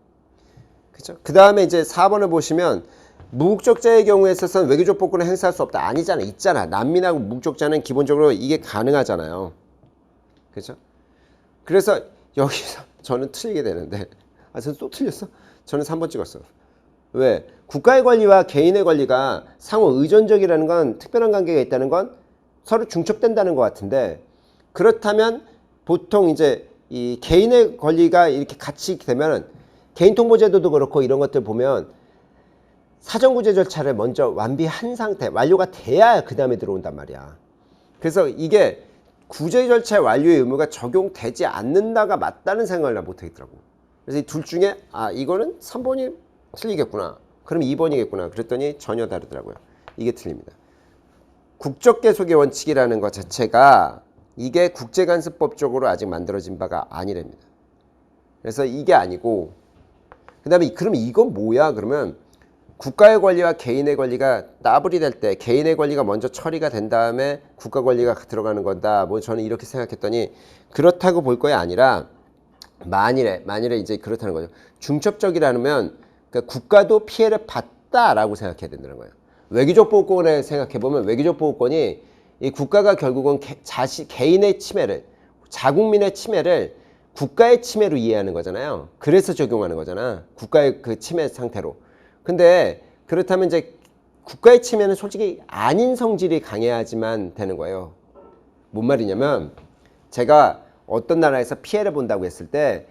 그죠? 그 다음에 이제 4번을 보시면 무국적자의 경우에 있어서는 외교적 복권을 행사할 수 없다. 아니잖아. 있잖아. 난민하고 무국적자는 기본적으로 이게 가능하잖아요. 그죠? 그래서 여기서 저는 틀리게 되는데 저는 또 틀렸어? 저는 3번 찍었어. 왜? 국가의 권리와 개인의 권리가 상호 의존적이라는 건 특별한 관계가 있다는 건 서로 중첩된다는 것 같은데 그렇다면 보통 이제 이 개인의 권리가 이렇게 같이 되면 개인통보제도도 그렇고 이런 것들 보면 사전구제 절차를 먼저 완비한 상태, 완료가 돼야 그 다음에 들어온단 말이야. 그래서 이게 구제 절차 완료의 의무가 적용되지 않는다가 맞다는 생각을 난 못하겠더라고. 그래서 이 둘 중에 이거는 3번이 틀리겠구나. 그럼 2번이겠구나. 그랬더니 전혀 다르더라고요. 이게 틀립니다. 국적계속의 원칙이라는 것 자체가 이게 국제간섭법적으로 아직 만들어진 바가 아니랍니다. 그래서 이게 아니고 그 다음에 그럼 이건 뭐야? 그러면 국가의 권리와 개인의 권리가 따블이 될 때 개인의 권리가 먼저 처리가 된 다음에 국가 권리가 들어가는 건다. 뭐 저는 이렇게 생각했더니 그렇다고 볼 거야 아니라 만일에 이제 그렇다는 거죠. 중첩적이라면 그러니까 국가도 피해를 봤다라고 생각해야 된다는 거예요. 외교적 보호권에 생각해보면 외교적 보호권이 이 국가가 결국은 개인의 침해를 자국민의 침해를 국가의 침해로 이해하는 거잖아요. 그래서 적용하는 거잖아. 국가의 그 침해 상태로. 근데 그렇다면 이제 국가의 침해는 솔직히 아닌 성질이 강해야지만 되는 거예요. 뭔 말이냐면 제가 어떤 나라에서 피해를 본다고 했을 때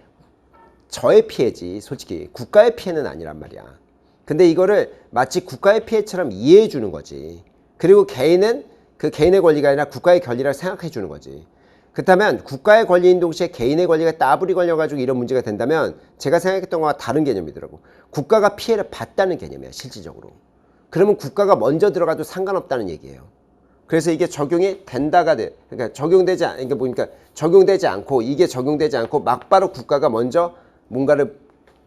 저의 피해지 솔직히 국가의 피해는 아니란 말이야. 근데 이거를 마치 국가의 피해처럼 이해해 주는 거지. 그리고 개인은 그 개인의 권리가 아니라 국가의 권리라고 생각해 주는 거지. 그렇다면 국가의 권리인 동시에 개인의 권리가 따블이 걸려가지고 이런 문제가 된다면 제가 생각했던 거와 다른 개념이더라고. 국가가 피해를 봤다는 개념이야 실질적으로. 그러면 국가가 먼저 들어가도 상관없다는 얘기예요. 그래서 이게 적용이 된다가 돼. 그러니까 적용되지 않고 이게 적용되지 않고 막바로 국가가 먼저 뭔가를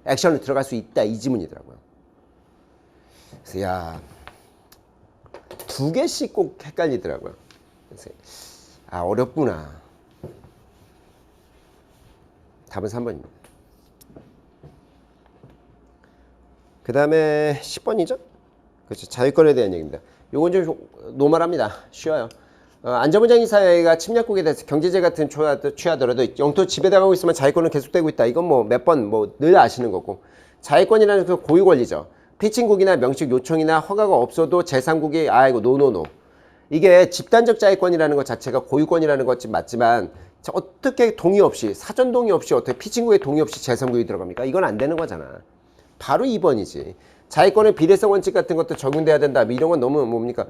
액션을 들어갈 수 있다 이 지문이더라고요. 그래서 두 개씩 꼭 헷갈리더라고요. 그래서 어렵구나. 답은 3번입니다. 그 다음에 10번이죠? 그렇죠. 자유권에 대한 얘기입니다. 요건 좀 노멀합니다. 쉬워요. 안전보장이 사회가 침략국에 대해서 경제제 같은 취하더라도 영토 지배당하고 있으면 자유권은 계속되고 있다. 이건 뭐 몇 번 늘 아시는 거고. 자유권이라는 그 고유 권리죠. 피칭국이나 명식 요청이나 허가가 없어도 제3국이 이거 노노노. 이게 집단적 자유권이라는 것 자체가 고유권이라는 것이 맞지만 어떻게 동의 없이 사전 동의 없이 어떻게 피칭국의 동의 없이 제3국이 들어갑니까? 이건 안 되는 거잖아. 바로 2번이지. 자유권의 비례성 원칙 같은 것도 적용돼야 된다. 이런 건 너무 뭡니까?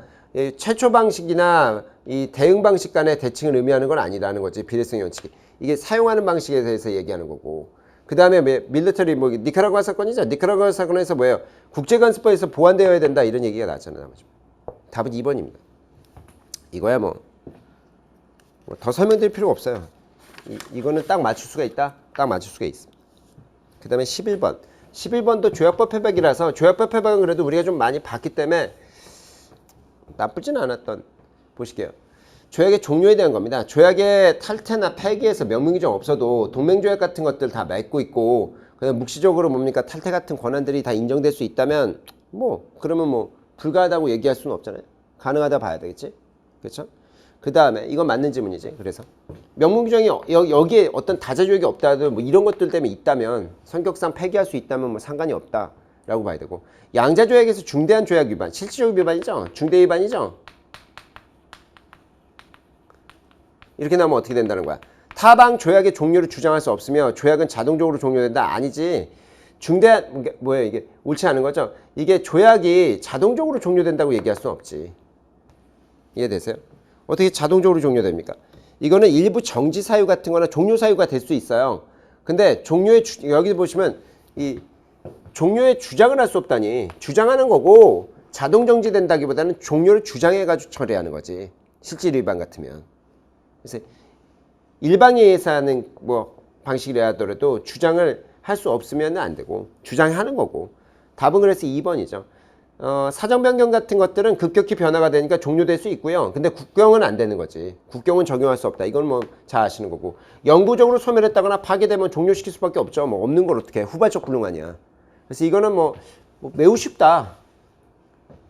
최초 방식이나 이 대응 방식 간의 대칭을 의미하는 건 아니라는 거지. 비례성 원칙이. 이게 사용하는 방식에 대해서 얘기하는 거고. 그 다음에 밀리터리 니카라구아 사건이죠. 니카라구아 사건에서 뭐예요? 국제간섭법에서 보완되어야 된다. 이런 얘기가 나왔잖아요. 답은 2번입니다. 이거야 더 설명드릴 필요가 없어요. 이거는 딱 맞출 수가 있다. 딱 맞출 수가 있습니다. 그 다음에 11번. 11번도 조약법 패박이라서 조약법 패박은 그래도 우리가 좀 많이 봤기 때문에 나쁘진 않았던 보실게요. 조약의 종료에 대한 겁니다. 조약의 탈퇴나 폐기에서 명문규정 없어도 동맹조약 같은 것들 다 맺고 있고 그다음 묵시적으로 탈퇴 같은 권한들이 다 인정될 수 있다면 그러면 불가하다고 얘기할 수는 없잖아요. 가능하다 봐야 되겠지. 그렇죠? 그 다음에 이건 맞는 질문이지. 그래서 명문규정이 여기에 어떤 다자조약이 없다도 이런 것들 때문에 있다면 성격상 폐기할 수 있다면 상관이 없다라고 봐야 되고 양자조약에서 중대한 조약 위반, 실질적 위반이죠. 중대 위반이죠. 이렇게 나오면 어떻게 된다는 거야? 타방 조약의 종료를 주장할 수 없으며 조약은 자동적으로 종료된다? 아니지. 중대한 뭐예요 이게 옳지 않은 거죠. 이게 조약이 자동적으로 종료된다고 얘기할 수는 없지. 이해되세요? 어떻게 자동적으로 종료됩니까? 이거는 일부 정지 사유 같은 거나 종료 사유가 될 수 있어요. 근데 여기 보시면 이 종료의 주장을 할 수 없다니 주장하는 거고 자동 정지된다기보다는 종료를 주장해가지고 처리하는 거지. 실질 위반 같으면. 그래서 일방에 의해서 하는 방식이라 하더라도 주장을 할 수 없으면 안 되고 주장하는 거고 답은 그래서 2번이죠. 사정 변경 같은 것들은 급격히 변화가 되니까 종료될 수 있고요. 근데 국경은 안 되는 거지. 국경은 적용할 수 없다. 이건 뭐 잘 아시는 거고. 영구적으로 소멸했다거나 파괴되면 종료시킬 수밖에 없죠. 뭐 없는 걸 어떻게 해. 후발적 불능하냐. 그래서 이거는 뭐 매우 쉽다.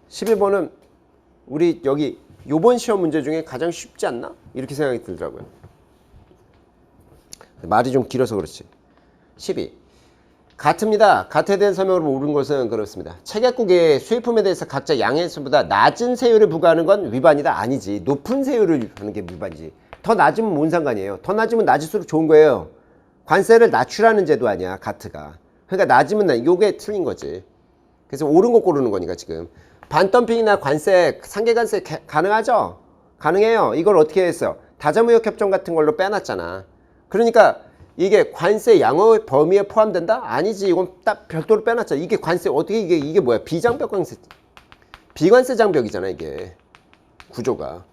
11번은 우리 여기 요번 시험 문제 중에 가장 쉽지 않나? 이렇게 생각이 들더라고요. 말이 좀 길어서 그렇지. 12. 같습니다. 같에 대한 설명으로 옳은 것은 그렇습니다. 체결국의 수입품에 대해서 각자 양해수보다 낮은 세율을 부과하는 건 위반이다. 아니지. 높은 세율을 하는 게 위반이지. 더 낮으면 뭔 상관이에요. 더 낮으면 낮을수록 좋은 거예요. 관세를 낮추라는 제도 아니야. 가트가. 그러니까 낮으면 요게 틀린 거지. 그래서 옳은 거 고르는 거니까 지금. 반덤핑이나 관세, 상계관세 가능하죠? 가능해요. 이걸 어떻게 했어요? 다자무역협정 같은 걸로 빼놨잖아. 그러니까 이게 관세 양호 범위에 포함된다? 아니지. 이건 딱 별도로 빼놨잖아. 이게 관세 어떻게 이게 뭐야? 비장벽 관세, 비관세 장벽이잖아 이게 구조가.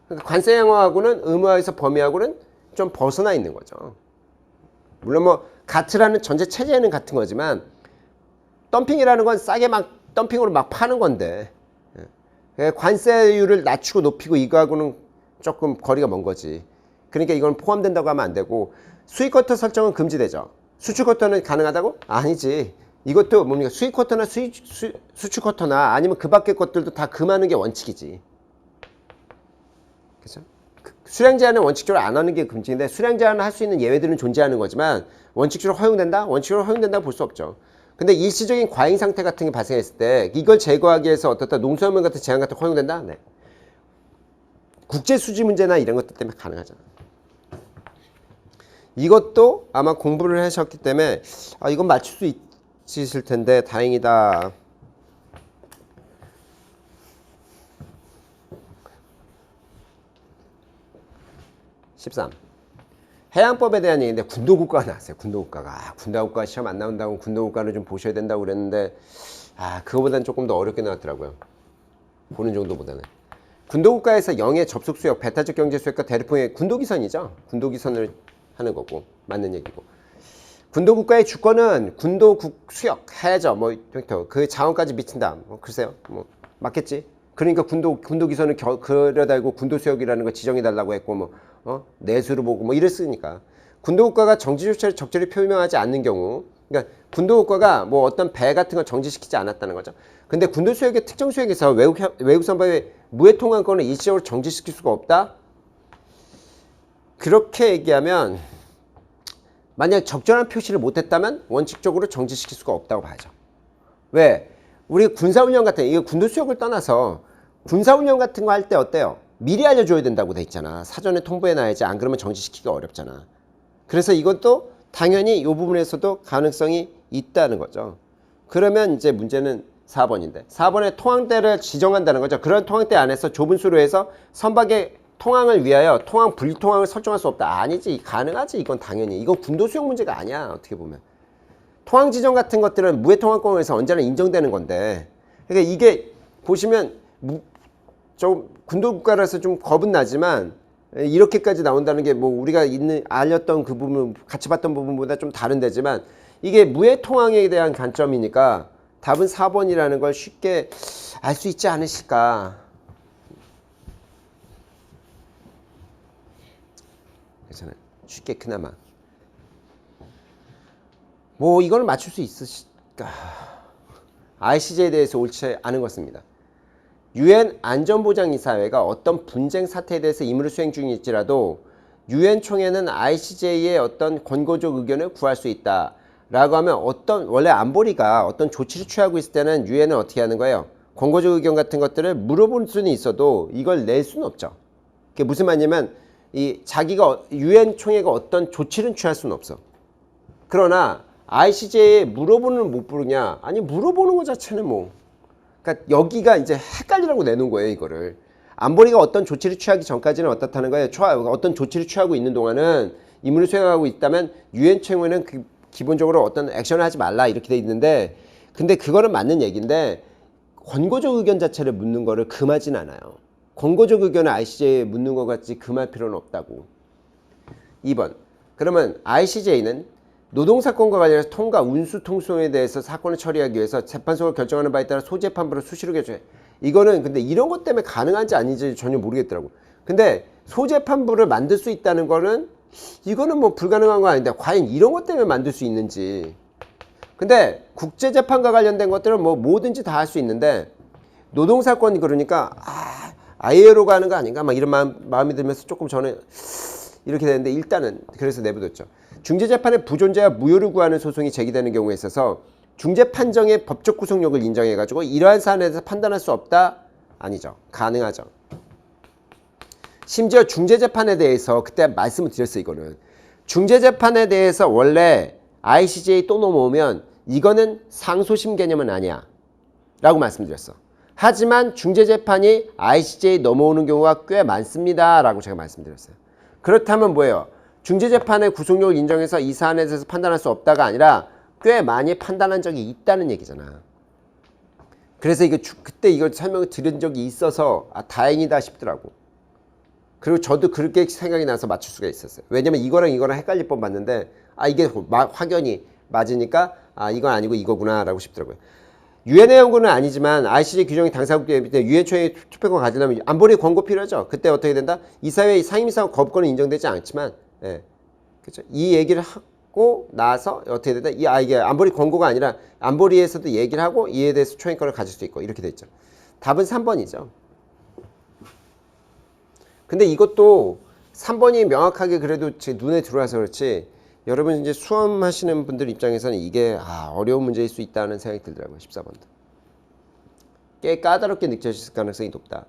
그러니까 관세 양호하고는 의무화에서 범위하고는 좀 벗어나 있는 거죠. 물론 뭐 가트라는 전체 체제는 같은 거지만 덤핑이라는 건 싸게 막 덤핑으로 막 파는 건데 관세율을 낮추고 높이고 이거하고는 조금 거리가 먼 거지. 그러니까 이건 포함된다고 하면 안 되고. 수입 쿼터 설정은 금지되죠. 수출 쿼터는 가능하다고? 아니지. 이것도 뭡니까? 수입 쿼터나 수출 쿼터나 아니면 그 밖의 것들도 다 금하는 게 원칙이지. 그죠? 수량 제한은 원칙적으로 안 하는 게 금지인데 수량 제한을 할 수 있는 예외들은 존재하는 거지만 원칙적으로 허용된다? 원칙적으로 허용된다고 볼 수 없죠. 근데 일시적인 과잉 상태 같은 게 발생했을 때 이걸 제거하기 위해서 어떻다 농수산물 같은 제한 같은 거 허용된다? 네. 국제 수지 문제나 이런 것들 때문에 가능하잖아. 이것도 아마 공부를 하셨기 때문에 이건 맞출 수 있을 텐데 다행이다. 13. 해양법에 대한 얘기인데 군도국가가 나왔어요. 군도국가가. 군도국가 시험 안 나온다고 군도국가를 좀 보셔야 된다고 그랬는데 그거보다는 조금 더 어렵게 나왔더라고요. 보는 정도보다는. 군도국가에서 영해 접속수역, 배타적 경제수역과 대륙풍의 군도기선이죠. 군도기선을 하는 거고 맞는 얘기고. 군도국가의 주권은 군도국 수역, 해저, 뭐 그 자원까지 미친다. 뭐 글쎄요, 뭐 맞겠지. 그러니까 군도기선을 그려달고 군도수역이라는 걸 지정해달라고 했고 뭐 내수를 보고 뭐 이랬으니까. 군도국가가 정지 조치를 적절히 표명하지 않는 경우, 그러니까 군도국가가 뭐 어떤 배 같은 걸 정지시키지 않았다는 거죠. 근데 군도수역의 특정 수역에서 외국 선박의 무해 통항권을 일시적으로 정지시킬 수가 없다. 그렇게 얘기하면 만약 적절한 표시를 못했다면 원칙적으로 정지시킬 수가 없다고 봐야죠. 왜? 우리 군사운영 같은 이거 군도수역을 떠나서 군사운영 같은 거 할 때 어때요? 미리 알려줘야 된다고 돼 있잖아. 사전에 통보해놔야지. 안 그러면 정지시키기가 어렵잖아. 그래서 이것도 당연히 이 부분에서도 가능성이 있다는 거죠. 그러면 이제 문제는 4번인데 4번에 통항대를 지정한다는 거죠. 그런 통항대 안에서 좁은 수로 해서 선박의 통항을 위하여 통항 분리통항을 설정할 수 없다. 아니지. 가능하지. 이건 당연히. 이건 군도수역 문제가 아니야. 어떻게 보면. 통항 지정 같은 것들은 무해통항권에서 언제나 인정되는 건데 그러니까 이게 보시면 좀 군도국가라서 좀 겁은 나지만 이렇게까지 나온다는 게 뭐 우리가 알렸던 그 부분 같이 봤던 부분보다 좀 다른 데지만 이게 무해통항에 대한 관점이니까 답은 4번이라는 걸 쉽게 알 수 있지 않으실까. 괜찮아요. 쉽게 그나마. 뭐 이걸 맞출 수 있으실까. ICJ에 대해서 옳지 않은 것입니다. UN 안전보장이사회가 어떤 분쟁 사태에 대해서 임무를 수행 중일지라도 UN 총회는 ICJ의 어떤 권고적 의견을 구할 수 있다. 라고 하면 원래 안보리가 어떤 조치를 취하고 있을 때는 UN은 어떻게 하는 거예요? 권고적 의견 같은 것들을 물어볼 수는 있어도 이걸 낼 수는 없죠. 그게 무슨 말이냐면 자기가 UN 총회가 어떤 조치를 취할 수는 없어. 그러나 ICJ에 물어보는 못 부르냐? 아니 물어보는 것 자체는 뭐 그러니까 여기가 이제 헷갈리라고 내놓은 거예요. 이거를 안보리가 어떤 조치를 취하기 전까지는 어떻다는 거예요. 어떤 조치를 취하고 있는 동안은 임무를 수행하고 있다면 UN 총회는 기본적으로 어떤 액션을 하지 말라 이렇게 돼 있는데 근데 그거는 맞는 얘기인데 권고적 의견 자체를 묻는 거를 금하진 않아요. 권고적 의견을 ICJ에 묻는 것 같이 금할 필요는 없다고. 2번. 그러면 ICJ는 노동사건과 관련해서 통과, 운수, 통송에 대해서 사건을 처리하기 위해서 재판소가 결정하는 바에 따라 소재판부로 수시로 결정해. 이거는 근데 이런 것 때문에 가능한지 아닌지 전혀 모르겠더라고. 근데 소재판부를 만들 수 있다는 거는 이거는 뭐 불가능한 건 아닌데 과연 이런 것 때문에 만들 수 있는지. 근데 국제재판과 관련된 것들은 뭐 뭐든지 다 할 수 있는데 노동사건이 그러니까 ILO 가는 거 아닌가 막 이런 마음이 들면서 조금 저는 이렇게 되는데 일단은 그래서 내버렸죠. 중재재판의 부존재와 무효를 구하는 소송이 제기되는 경우에 있어서 중재 판정의 법적 구속력을 인정해가지고 이러한 사안에 대해서 판단할 수 없다? 아니죠. 가능하죠. 심지어 중재재판에 대해서 그때 말씀을 드렸어요. 이거는 중재재판에 대해서 원래 ICJ 또 넘어오면 이거는 상소심 개념은 아니야 라고 말씀드렸어. 하지만 중재재판이 ICJ 넘어오는 경우가 꽤 많습니다 라고 제가 말씀드렸어요. 그렇다면 뭐예요? 중재재판의 구속력을 인정해서 이 사안에 대해서 판단할 수 없다가 아니라 꽤 많이 판단한 적이 있다는 얘기잖아. 그래서 이거 그때 이걸 설명을 드린 적이 있어서 다행이다 싶더라고. 그리고 저도 그렇게 생각이 나서 맞출 수가 있었어요. 왜냐면 이거랑 헷갈릴 뻔 봤는데 이게 확연히 맞으니까 이건 아니고 이거구나 라고 싶더라고요. 유엔의 연구는 아니지만 ICJ 규정이 당사국에 유엔 총회 투표권 가지려면 안보리 권고 필요하죠. 그때 어떻게 된다? 이 사회의 상임이사고 거부권은 인정되지 않지만 그렇죠. 이 얘기를 하고 나서 어떻게 된다? 이게 안보리 권고가 아니라 안보리에서도 얘기를 하고 이에 대해서 총회권을 가질 수 있고 이렇게 돼 있죠. 답은 3번이죠. 근데 이것도 3번이 명확하게 그래도 제 눈에 들어와서 그렇지 여러분 이제 수험하시는 분들 입장에서는 이게 어려운 문제일 수 있다는 생각이 들더라고요. 14번도. 꽤 까다롭게 느껴질 가능성이 높다.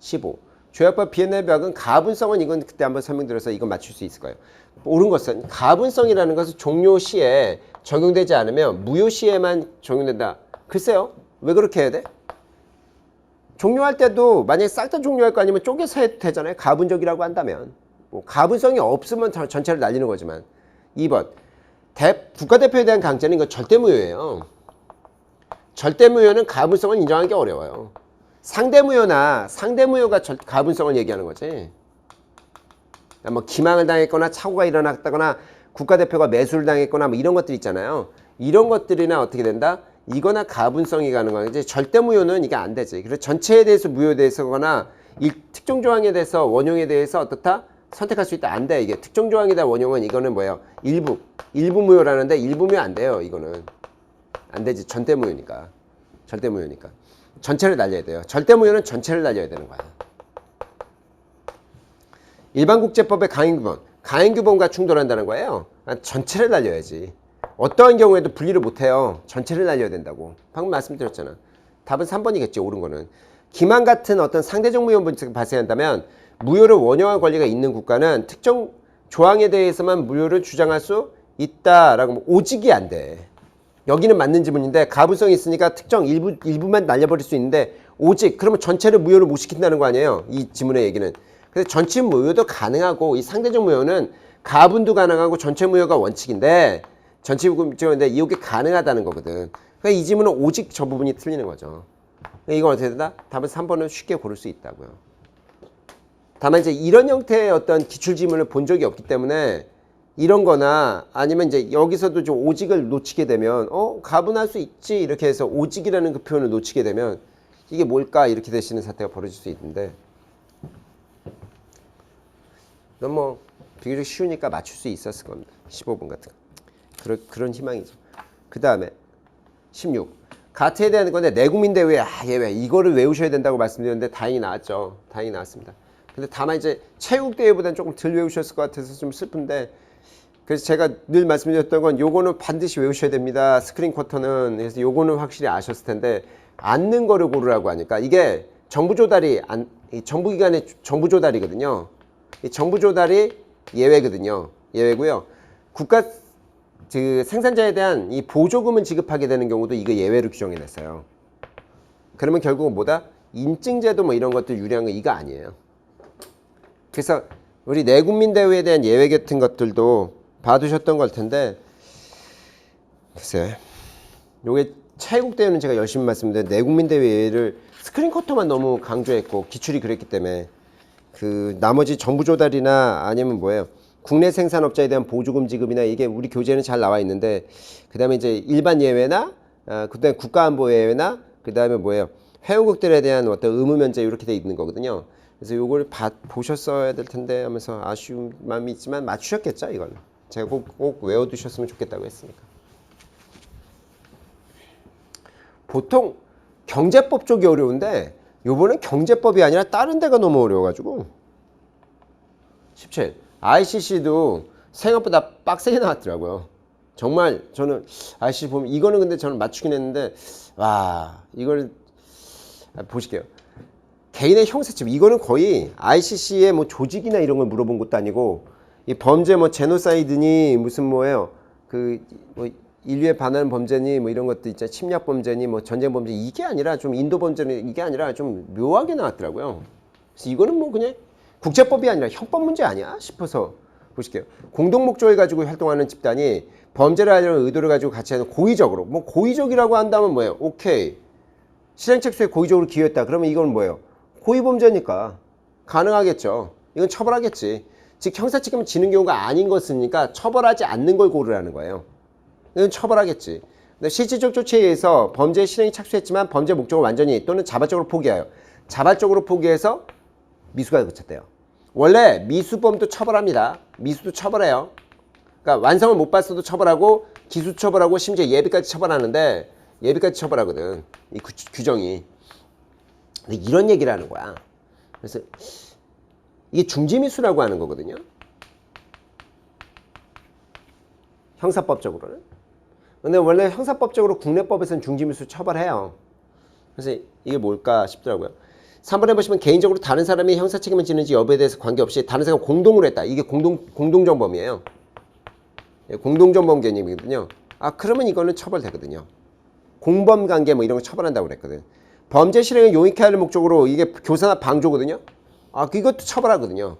15. 조약법 비엔날 벽은 가분성은 이건 그때 한번 설명드려서 이건 맞출 수 있을 거예요. 옳은 것은 가분성이라는 것은 종료 시에 적용되지 않으면 무효 시에만 적용된다. 글쎄요. 왜 그렇게 해야 돼? 종료할 때도 만약에 싹 다 종료할 거 아니면 쪼개서 해도 되잖아요. 가분적이라고 한다면. 뭐 가분성이 없으면 전체를 날리는 거지만. 2번. 국가대표에 대한 강제는 이거 절대무효예요. 절대무효는 가분성을 인정하기 어려워요. 상대무효가 가분성을 얘기하는 거지. 뭐 기망을 당했거나 착오가 일어났다거나 국가대표가 매수를 당했거나 뭐 이런 것들 있잖아요. 이런 것들이나 어떻게 된다? 이거나 가분성이 가능한 거지. 절대무효는 이게 안 되지. 그래서 전체에 대해서 무효되거나 이 특정 조항에 대해서 원용에 대해서 어떻다? 선택할 수 있다. 안 돼. 이게 특정 조항이다 원용은 이거는 뭐예요? 일부 무효라는데 일부 무효 안 돼요. 이거는 안 되지. 절대무효니까. 전체를 날려야 돼요. 절대무효는 전체를 날려야 되는 거야. 일반국제법의 강행규범과 충돌한다는 거예요. 전체를 날려야지. 어떠한 경우에도 분리를 못해요. 전체를 날려야 된다고. 방금 말씀드렸잖아. 답은 3번이겠지. 옳은 거는. 기망 같은 어떤 상대적 무효 문제가 발생한다면 무효를 원용할 권리가 있는 국가는 특정 조항에 대해서만 무효를 주장할 수 있다라고. 오직이 안 돼. 여기는 맞는 지문인데 가분성이 있으니까 특정 일부만 날려버릴 수 있는데 오직 그러면 전체를 무효를 못 시킨다는 거 아니에요. 이 지문의 얘기는. 그래서 전체 무효도 가능하고 이 상대적 무효는 가분도 가능하고 전체 무효가 원칙인데 전체 무효인데 이게 가능하다는 거거든. 그러니까 이 지문은 오직 저 부분이 틀리는 거죠. 이건 어떻게 된다? 답은 3번은 쉽게 고를 수 있다고요. 다만 이제 이런 형태의 어떤 기출 지문을 본 적이 없기 때문에 이런 거나 아니면 이제 여기서도 좀 오직을 놓치게 되면 가분할 수 있지 이렇게 해서 오직이라는 그 표현을 놓치게 되면 이게 뭘까 이렇게 되시는 사태가 벌어질 수 있는데 너무 뭐 비교적 쉬우니까 맞출 수 있었을 겁니다. 15번 같은 거. 그런 희망이죠. 그 다음에 16. 가트에 대한 건데 내국민 대회 예외 이거를 외우셔야 된다고 말씀드렸는데 다행히 나왔죠. 다행히 나왔습니다. 근데 다만 이제 체육 대회보다는 조금 덜 외우셨을 것 같아서 좀 슬픈데 그래서 제가 늘 말씀드렸던 건 요거는 반드시 외우셔야 됩니다. 스크린 쿼터는. 그래서 요거는 확실히 아셨을 텐데 앉는 거를 고르라고 하니까 이게 정부 조달이 정부기관의 정부 조달이거든요. 이 정부 조달이 예외거든요. 예외고요. 국가 그 생산자에 대한 이 보조금을 지급하게 되는 경우도 이거 예외로 규정해놨어요. 그러면 결국은 뭐다? 인증제도 뭐 이런 것들 유리한 거 이거 아니에요. 그래서 우리 내국민 대회에 대한 예외 같은 것들도 봐두셨던 걸 텐데 글쎄 요게 체육 대회는 제가 열심히 말씀드렸는데 내국민 대회를 스크린 쿼터만 너무 강조했고 기출이 그랬기 때문에 그 나머지 정부 조달이나 아니면 뭐예요 국내 생산업자에 대한 보조금 지급이나 이게 우리 교재는 잘 나와 있는데 그다음에 이제 일반 예외나 그다음에 국가안보 예외나 그다음에 뭐예요? 회원국들에 대한 어떤 의무 면제 이렇게 돼 있는 거거든요. 그래서 요걸 보셨어야 될 텐데 하면서 아쉬운 마음이 있지만 맞추셨겠죠, 이거는. 제가 꼭 외워두셨으면 좋겠다고 했으니까. 보통 경제법 쪽이 어려운데 요번엔 경제법이 아니라 다른 데가 너무 어려워가지고 17. ICC도 생각보다 빡세게 나왔더라고요. 정말 저는 ICC 보면 이거는 근데 저는 맞추긴 했는데 와 이걸 보실게요. 개인의 형사처벌 이거는 거의 ICC의 뭐 조직이나 이런 걸 물어본 것도 아니고 이 범죄 뭐 제노사이드니 무슨 뭐예요 그 뭐 인류에 반하는 범죄니 뭐 이런 것도 있잖아요. 침략 범죄니 뭐 전쟁 범죄 이게 아니라 좀 인도 범죄니 이게 아니라 좀 묘하게 나왔더라고요. 그래서 이거는 뭐 그냥 국제법이 아니라 형법 문제 아니야 싶어서 보실게요. 공동 목적을 가지고 활동하는 집단이 범죄를 하려는 의도를 가지고 같이 하는 고의적으로 뭐 고의적이라고 한다면 뭐예요? 오케이 실행책수에 고의적으로 기여했다. 그러면 이건 뭐예요? 고의범죄니까 가능하겠죠. 이건 처벌하겠지. 즉 형사 책임을 지는 경우가 아닌 것이니까 처벌하지 않는 걸 고르라는 거예요. 이건 처벌하겠지. 근데 실질적 조치에 의해서 범죄 실행이 착수했지만 범죄 목적을 완전히 또는 자발적으로 포기해요. 자발적으로 포기해서 미수가 그쳤대요. 원래 미수범도 처벌합니다. 미수도 처벌해요. 그러니까 완성을 못 봤어도 처벌하고 기수 처벌하고 심지어 예비까지 처벌하는데 예비까지 처벌하거든. 이 규정이. 근데 이런 얘기를 하는 거야. 그래서 이게 중지미수라고 하는 거거든요. 형사법적으로는. 근데 원래 형사법적으로 국내법에서는 중지미수 처벌해요. 그래서 이게 뭘까 싶더라고요. 3번에 보시면 개인적으로 다른 사람이 형사 책임을 지는지 여부에 대해서 관계없이 다른 사람과 공동으로 했다. 이게 공동정범이에요. 공동정범 개념이거든요. 아 그러면 이거는 처벌되거든요. 공범관계 뭐 이런 거 처벌한다고 그랬거든. 범죄 실행을 용이케 하는 목적으로 이게 교사나 방조거든요. 아 이것도 처벌하거든요.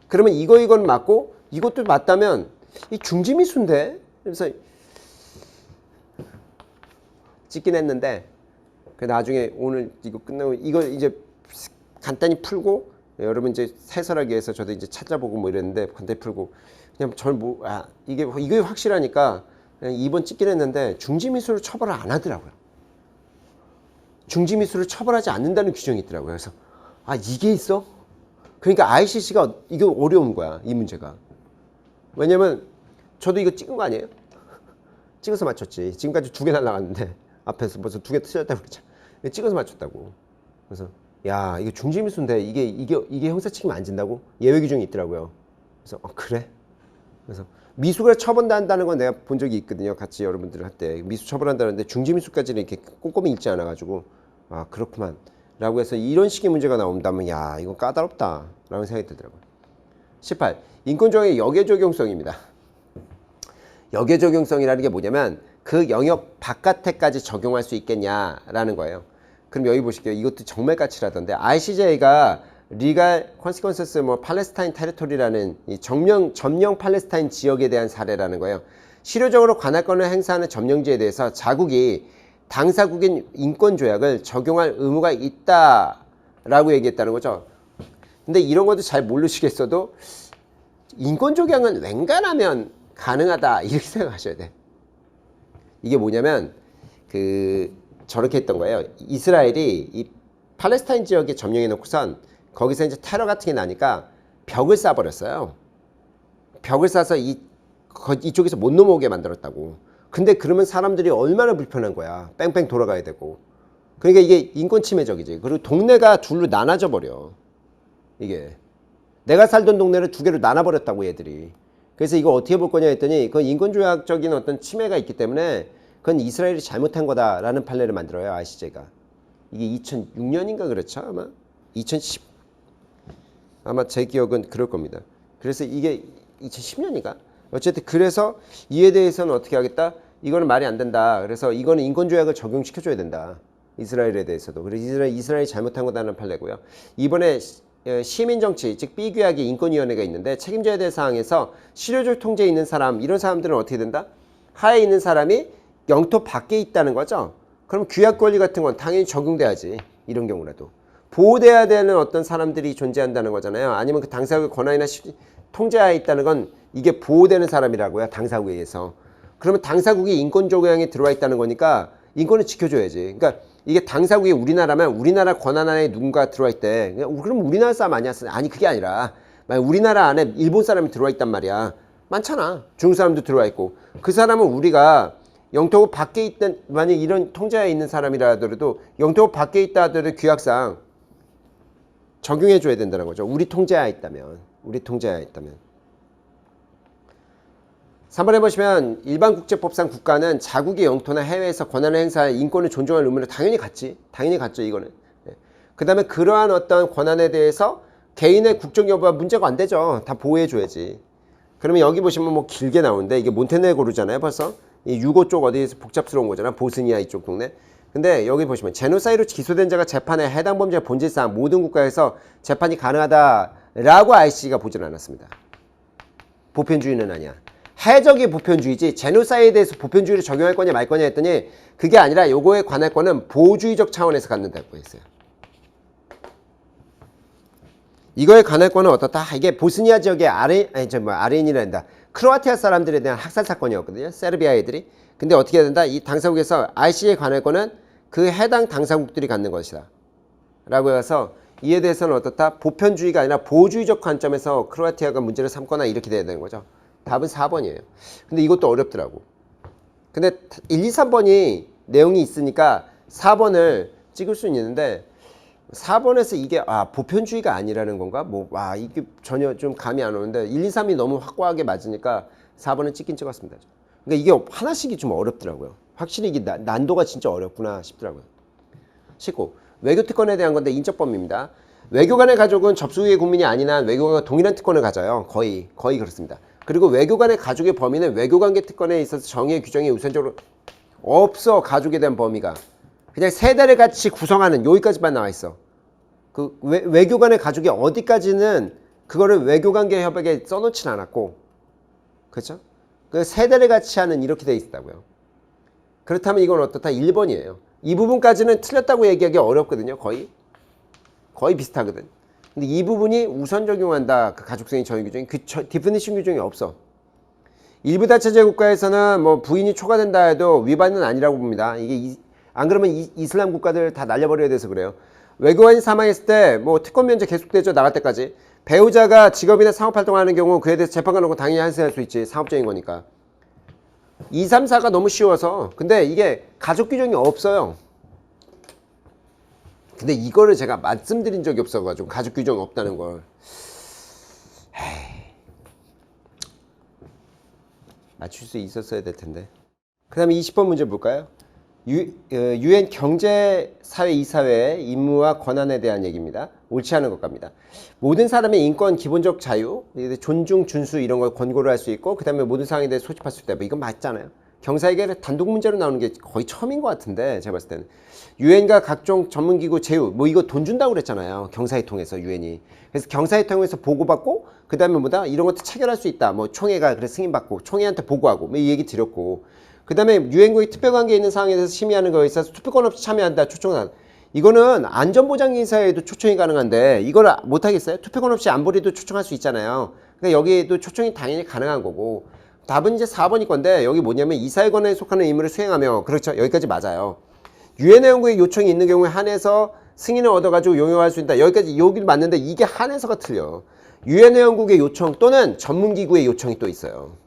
그러면 이건 맞고 이것도 맞다면 이 중지미수인데 그래서 찍긴 했는데 그 나중에 오늘 이거 끝나고 이거 이제 간단히 풀고 여러분 이제 해설하기 위해서 저도 이제 찾아보고 뭐 이랬는데 간단히 풀고 그냥 절 뭐 이게 확실하니까 그냥 2번 찍긴 했는데 중지미수를 처벌을 안 하더라고요. 중지미수를 처벌하지 않는다는 규정이 있더라고요. 그래서 이게 있어? 그러니까 ICC가 이거 어려운 거야 이 문제가. 왜냐면 저도 이거 찍은 거 아니에요? 찍어서 맞췄지. 지금까지 2개 날라갔는데 앞에서 벌써 2개 틀렸다고 그랬잖아. 찍어서 맞췄다고. 그래서 야 이거 중지미수인데 이게 형사 책임 안 진다고? 예외 규정이 있더라고요. 그래서 그래? 그래서 미수가 처벌한다는 건 내가 본 적이 있거든요. 같이 여러분들 할 때 미수 처벌한다는데 중지미수까지는 이렇게 꼼꼼히 읽지 않아가지고 그렇구만 라고 해서 이런 식의 문제가 나온다면 야 이건 까다롭다 라는 생각이 들더라고요. 18. 인권조항의 역외적용성입니다. 역외적용성이라는 게 뭐냐면 그 영역 바깥에까지 적용할 수 있겠냐라는 거예요. 그럼 여기 보실게요. 이것도 정말 까칠하던데 ICJ가 리갈 컨시퀀서스 뭐 팔레스타인 테리토리라는 이 점령 팔레스타인 지역에 대한 사례라는 거예요. 실효적으로 관할권을 행사하는 점령지에 대해서 자국이 당사국인 인권조약을 적용할 의무가 있다라고 얘기했다는 거죠. 근데 이런 것도 잘 모르시겠어도 인권조약은 웬간하면 가능하다 이렇게 생각하셔야 돼. 이게 뭐냐면 저렇게 했던 거예요. 이스라엘이 이 팔레스타인 지역에 점령해 놓고선 거기서 이제 테러 같은 게 나니까 벽을 쏴버렸어요. 벽을 쏴서 이쪽에서 못 넘어오게 만들었다고. 근데 그러면 사람들이 얼마나 불편한 거야. 뺑뺑 돌아가야 되고. 그러니까 이게 인권 침해적이지. 그리고 동네가 둘로 나눠져 버려. 이게 내가 살던 동네를 2개로 나눠버렸다고 얘들이. 그래서 이거 어떻게 볼 거냐 했더니 그건 인권조약적인 어떤 침해가 있기 때문에 그건 이스라엘이 잘못한 거다라는 판례를 만들어요. ICJ가. 이게 2006년인가 그렇죠? 아마 2010 아마 제 기억은 그럴 겁니다. 그래서 이게 2010년인가? 어쨌든 그래서 이에 대해서는 어떻게 하겠다? 이거는 말이 안 된다. 그래서 이거는 인권조약을 적용시켜줘야 된다. 이스라엘에 대해서도. 그래서 이스라엘이 잘못한 거다는 판례고요. 이번에 시민정치, 즉 B규약의 인권위원회가 있는데 책임져야 될 사항에서 실효적 통제에 있는 사람, 이런 사람들은 어떻게 된다? 하에 있는 사람이 영토 밖에 있다는 거죠. 그럼 규약 권리 같은 건 당연히 적용돼야지. 이런 경우라도. 보호돼야 되는 어떤 사람들이 존재한다는 거잖아요. 아니면 그 당사국의 권한이나 통제하에 있다는 건 이게 보호되는 사람이라고요. 당사국에 의해서. 그러면 당사국이 인권 조항에 들어와 있다는 거니까 인권을 지켜줘야지. 그러니까 이게 당사국이 우리나라면 우리나라 권한 안에 누군가 들어와 있대. 그럼 우리나라 사람 아니야? 아니 그게 아니라 만약 우리나라 안에 일본 사람이 들어와 있단 말이야. 많잖아. 중국 사람도 들어와 있고. 그 사람은 우리가 영토국 밖에 있던 만약 이런 통제하에 있는 사람이라 하더라도 영토국 밖에 있다 하더라도 규약상 적용해 줘야 된다는 거죠. 우리 통제하에 있다면. 우리 통제하에 있다면. 3번에 보시면 일반 국제법상 국가는 자국의 영토나 해외에서 권한을 행사할 인권을 존중할 의무를 당연히 갖지. 당연히 갖죠, 이거는. 그 다음에 그러한 어떤 권한에 대해서 개인의 국적 여부와 문제가 안 되죠. 다 보호해 줘야지. 그러면 여기 보시면 뭐 길게 나오는데 이게 몬테네그로잖아요, 벌써. 이 유고 쪽 어디에서 복잡스러운 거잖아. 보스니아 이쪽 동네. 근데 여기 보시면 제노사이드로 기소된 자가 재판에 해당 범죄의 본질상 모든 국가에서 재판이 가능하다라고 ICC가 보질 않았습니다. 보편주의는 아니야. 해적이 보편주의지 제노사이드에 대해서 보편주의를 적용할 거냐 말 거냐 했더니 그게 아니라 요거에 관할 거는 보호주의적 차원에서 갖는다고 했어요. 이거에 관할 거는 어떻다? 이게 보스니아 지역의 아르헨이란다. 크로아티아 사람들에 대한 학살 사건이었거든요. 세르비아 애들이. 근데 어떻게 해야 된다? 이 당사국에서 ICC에 관할 거는 그 해당 당사국들이 갖는 것이다. 라고 해서 이에 대해서는 어떻다? 보편주의가 아니라 보호주의적 관점에서 크로아티아가 문제를 삼거나 이렇게 돼야 되는 거죠. 답은 4번이에요. 근데 이것도 어렵더라고. 근데 1, 2, 3번이 내용이 있으니까 4번을 찍을 수는 있는데 4번에서 이게 보편주의가 아니라는 건가? 이게 전혀 좀 감이 안 오는데 1, 2, 3이 너무 확고하게 맞으니까 4번은 찍긴 찍었습니다. 그러니까 이게 하나씩이 좀 어렵더라고요. 확실히 이게 난도가 진짜 어렵구나 싶더라고요. 19. 외교특권에 대한 건데 인적 범위입니다. 외교관의 가족은 접수국의 국민이 아닌 한 외교관과 동일한 특권을 가져요. 거의 그렇습니다. 그리고 외교관의 가족의 범위는 외교관계 특권에 있어서 정의의 규정이 우선적으로 없어. 가족에 대한 범위가 그냥 세대를 같이 구성하는 여기까지만 나와 있어. 그 외교관의 가족이 어디까지는 그거를 외교관계 협약에 써놓진 않았고, 그렇죠? 그 세대를 같이 하는 이렇게 돼 있다고요. 그렇다면 이건 어떻다? 1번이에요. 이 부분까지는 틀렸다고 얘기하기 어렵거든요. 거의 비슷하거든. 근데 이 부분이 우선 적용한다. 그 가족성의 정의 규정이 그 디피니션 규정이 없어. 일부 다처제 국가에서는 뭐 부인이 초과된다 해도 위반은 아니라고 봅니다. 이게 안 그러면 이슬람 국가들 다 날려버려야 돼서 그래요. 외교관이 사망했을 때 뭐 특권 면제 계속되죠. 나갈 때까지. 배우자가 직업이나 상업활동하는 경우 그에 대해서 재판관 놓고 당연히 한세할 수 있지. 상업적인 거니까. 2, 3, 4가 너무 쉬워서. 근데 이게 가족 규정이 없어요. 근데 이거를 제가 말씀드린 적이 없어가지고 가족 규정이 없다는 걸. 맞출 수 있었어야 될 텐데. 그 다음에 20번 문제 볼까요? 유엔 경제사회 이사회의 임무와 권한에 대한 얘기입니다. 옳지 않은 것 같습니다. 모든 사람의 인권, 기본적 자유, 존중, 준수 이런 걸 권고를 할 수 있고 그 다음에 모든 상황에 대해 소집할 수 있다. 이건 맞잖아요. 경사에게 단독 문제로 나오는 게 거의 처음인 것 같은데 제가 봤을 때는 유엔과 각종 전문기구 제휴 이거 돈 준다고 그랬잖아요. 경사회 통해서 유엔이. 그래서 경사회 통해서 보고받고 그 다음에 이런 것도 체결할 수 있다. 총회가 그래 승인받고 총회한테 보고하고 이 얘기 드렸고 그 다음에 유엔국의 특별관계에 있는 사항에 대해서 심의하는 거에 있어서 투표권 없이 참여한다. 초청한. 이거는 안전보장인사에도 초청이 가능한데 이걸 못하겠어요? 투표권 없이 안보리도 초청할 수 있잖아요. 그러니까 여기에도 초청이 당연히 가능한 거고 답은 이제 4번일 건데 여기 뭐냐면 이사회 권한에 속하는 의무를 수행하며 그렇죠. 여기까지 맞아요. 유엔 회원국의 요청이 있는 경우에 한해서 승인을 얻어가지고 용역할 수 있다. 여기도 맞는데 이게 한해서가 틀려. 유엔 회원국의 요청 또는 전문기구의 요청이 또 있어요.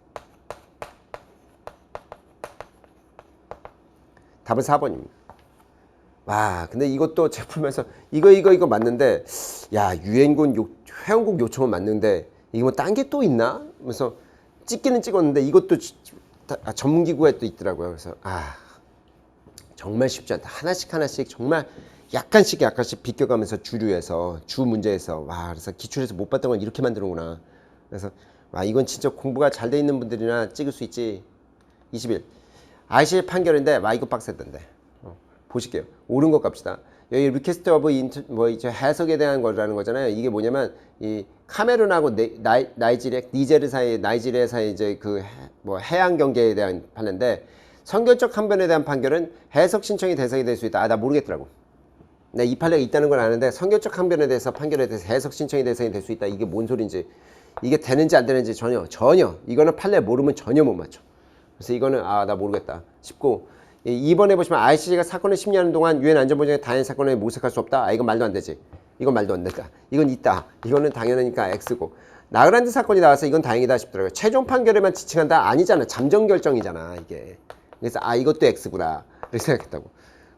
답은 4번입니다. 와, 근데 이것도 제품에서 이거 맞는데 야 유엔군 회원국 요청은 맞는데 이게 뭐 딴 게 또 있나? 그래서 찍기는 찍었는데 이것도 전문기구에 또 있더라고요. 그래서 정말 쉽지 않다. 하나씩 정말 약간씩 비껴가면서 주류에서 주 문제에서 그래서 기출에서 못 봤던 건 이렇게 만드는구나. 그래서 이건 진짜 공부가 잘 돼 있는 분들이나 찍을 수 있지. 21. ICC 판결인데 이거 빡세던데. 보실게요. 옳은 것 갑시다. 여기 리퀘스트 오브 해석에 대한 거라는 거잖아요. 이게 뭐냐면 이 카메룬하고 니제르 사이 나이지리아 사이 이제 해양 경계에 대한 판례인데 선결적 항변에 대한 판결은 해석 신청이 대상이 될 수 있다. 나 모르겠더라고. 이 판례가 있다는 건 아는데 선결적 항변에 대해서 판결에 대해서 해석 신청이 대상이 될 수 있다. 이게 뭔 소린지 이게 되는지 안 되는지 전혀 이거는 판례 모르면 전혀 못 맞춰. 그래서 이거는 나 모르겠다 싶고 2번에 보시면 ICC가 사건을 심리하는 동안 유엔 안전보장의 다양한 사건에 모색할 수 없다. 이건 말도 안 되지. 이건 말도 안 된다. 이건 있다. 이거는 당연하니까 X고. 나그란드 사건이 나와서 이건 다행이다 싶더라고요. 최종 판결에만 지칭한다? 아니잖아. 잠정 결정이잖아 이게. 그래서 이것도 X구나 이렇게 생각했다고.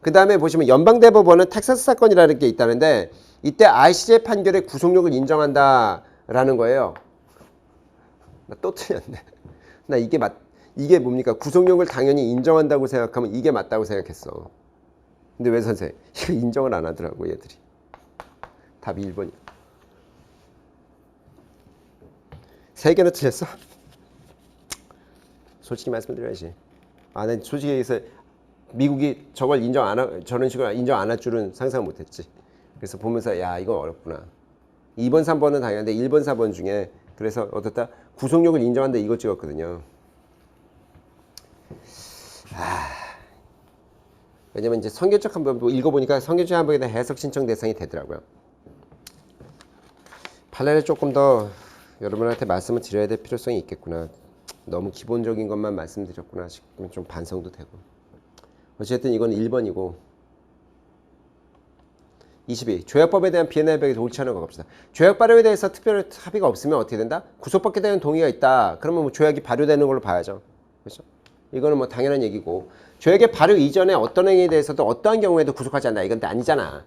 그 다음에 보시면 연방대법원은 텍사스 사건이라는 게 있다는데 이때 ICJ 판결의 구속력을 인정한다라는 거예요. 나 또 틀렸네. 나 이게 뭡니까? 구속력을 당연히 인정한다고 생각하면 이게 맞다고 생각했어. 근데 왜 선생님? 이거 인정을 안 하더라고 얘들이. 답이 1번이야. 3개나 틀렸어? 솔직히 말씀드려야지. 난 솔직히 얘기해서 미국이 저걸 저런 식으로 인정 안 할 줄은 상상 못했지. 그래서 보면서 이거 어렵구나. 2번, 3번은 당연한데 1번, 4번 중에 그래서 어떻다? 구속력을 인정한다 이거 찍었거든요. 왜냐면 이제 성경책 한번 읽어보니까 성경책 한번에 대한 해석 신청 대상이 되더라고요. 판례를 조금 더 여러분한테 말씀을 드려야 될 필요성이 있겠구나. 너무 기본적인 것만 말씀드렸구나 싶으면 좀 반성도 되고. 어쨌든 이건 1번이고 22. 조약법에 대한 비엔나 협약에 옳지 않은 거 갑시다. 조약 발효에 대해서 특별 합의가 없으면 어떻게 된다? 구속받게 되는 동의가 있다. 그러면 뭐 조약이 발효되는 걸로 봐야죠. 그렇죠? 이거는 뭐 당연한 얘기고 조약의 발효 이전에 어떤 행위에 대해서도 어떠한 경우에도 구속하지 않는다. 이건 아니잖아.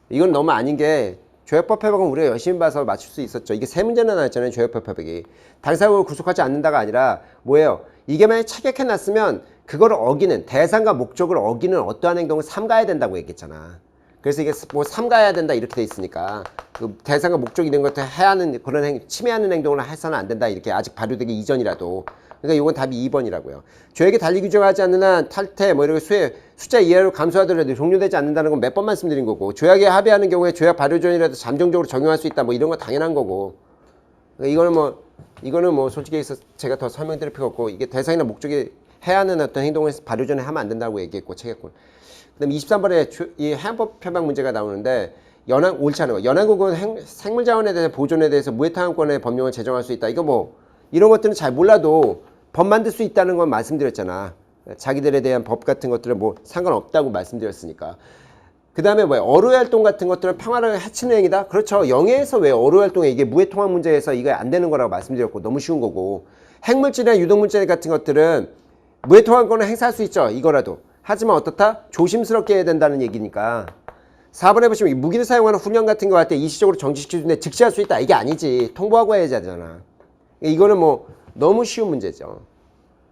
이건 너무 아닌 게 조약법 협약은 우리가 열심히 봐서 맞출 수 있었죠. 이게 세 문제나 나왔잖아요. 조약법 협약이. 당사국을 구속하지 않는다가 아니라 뭐예요? 이게 만약 착약해놨으면 그거를 어기는 대상과 목적을 어기는 어떠한 행동을 삼가야 된다고 얘기했잖아. 그래서 이게 뭐 삼가야 된다 이렇게 돼 있으니까 그 대상과 목적이 있는 것들 해야 하는 그런 침해하는 행동을 해서는 안 된다 이렇게 아직 발효되기 이전이라도. 그러니까 이건 답이 2번이라고요. 조약에 달리 규정하지 않는 한 탈퇴 뭐 이렇게 숫자 이하로 감소하더라도 종료되지 않는다는 건 몇 번 말씀드린 거고 조약에 합의하는 경우에 조약 발효 전이라도 잠정적으로 적용할 수 있다 뭐 이런 거 당연한 거고. 그러니까 이거는 뭐 솔직히 제가 더 설명드릴 필요 없고 이게 대상이나 목적이 해야 하는 어떤 행동을 발효 전에 하면 안 된다고 얘기했고 책했고. 그다음 23번에 이 해양법 협약 문제가 나오는데 옳지 않은 거. 연합국은 생물자원에 대한 보존에 대해서 무해타항권의 법령을 제정할 수 있다. 이거 뭐 이런 것들은 잘 몰라도 법 만들 수 있다는 건 말씀드렸잖아. 자기들에 대한 법 같은 것들은 뭐 상관없다고 말씀드렸으니까. 그 다음에 뭐야? 어뢰활동 같은 것들은 평화를 해치는 행위다? 그렇죠. 영해에서 왜 어뢰활동에 이게 무해통항 문제에서 이거 안 되는 거라고 말씀드렸고 너무 쉬운 거고. 핵물질이나 유독물질 같은 것들은 무해통항권을 행사할 수 있죠. 이거라도. 하지만 어떻다? 조심스럽게 해야 된다는 얘기니까. 4번에 보시면 무기를 사용하는 훈련 같은 거 할 때 일시적으로 정지시켜준데 즉시할 수 있다. 이게 아니지. 통보하고 해야지 하잖아. 이거는 뭐 너무 쉬운 문제죠.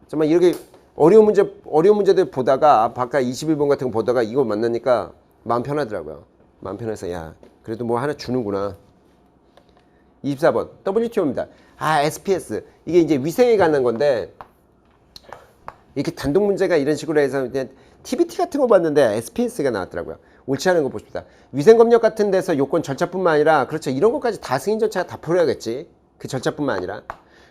정말 이렇게 어려운 문제들 보다가 바깥 21번 같은 거 보다가 이거 만나니까 마음 편하더라고요. 마음 편해서 그래도 뭐 하나 주는구나. 24번 WTO입니다. SPS 이게 이제 위생에 관한 건데 이렇게 단독 문제가 이런 식으로 해서 그냥 TBT 같은 거 봤는데 SPS가 나왔더라고요. 옳지 않은 거 보십시다. 위생검역 같은 데서 요건 절차뿐만 아니라 그렇죠. 이런 것까지 다 승인 절차가 다 풀어야겠지. 그 절차뿐만 아니라.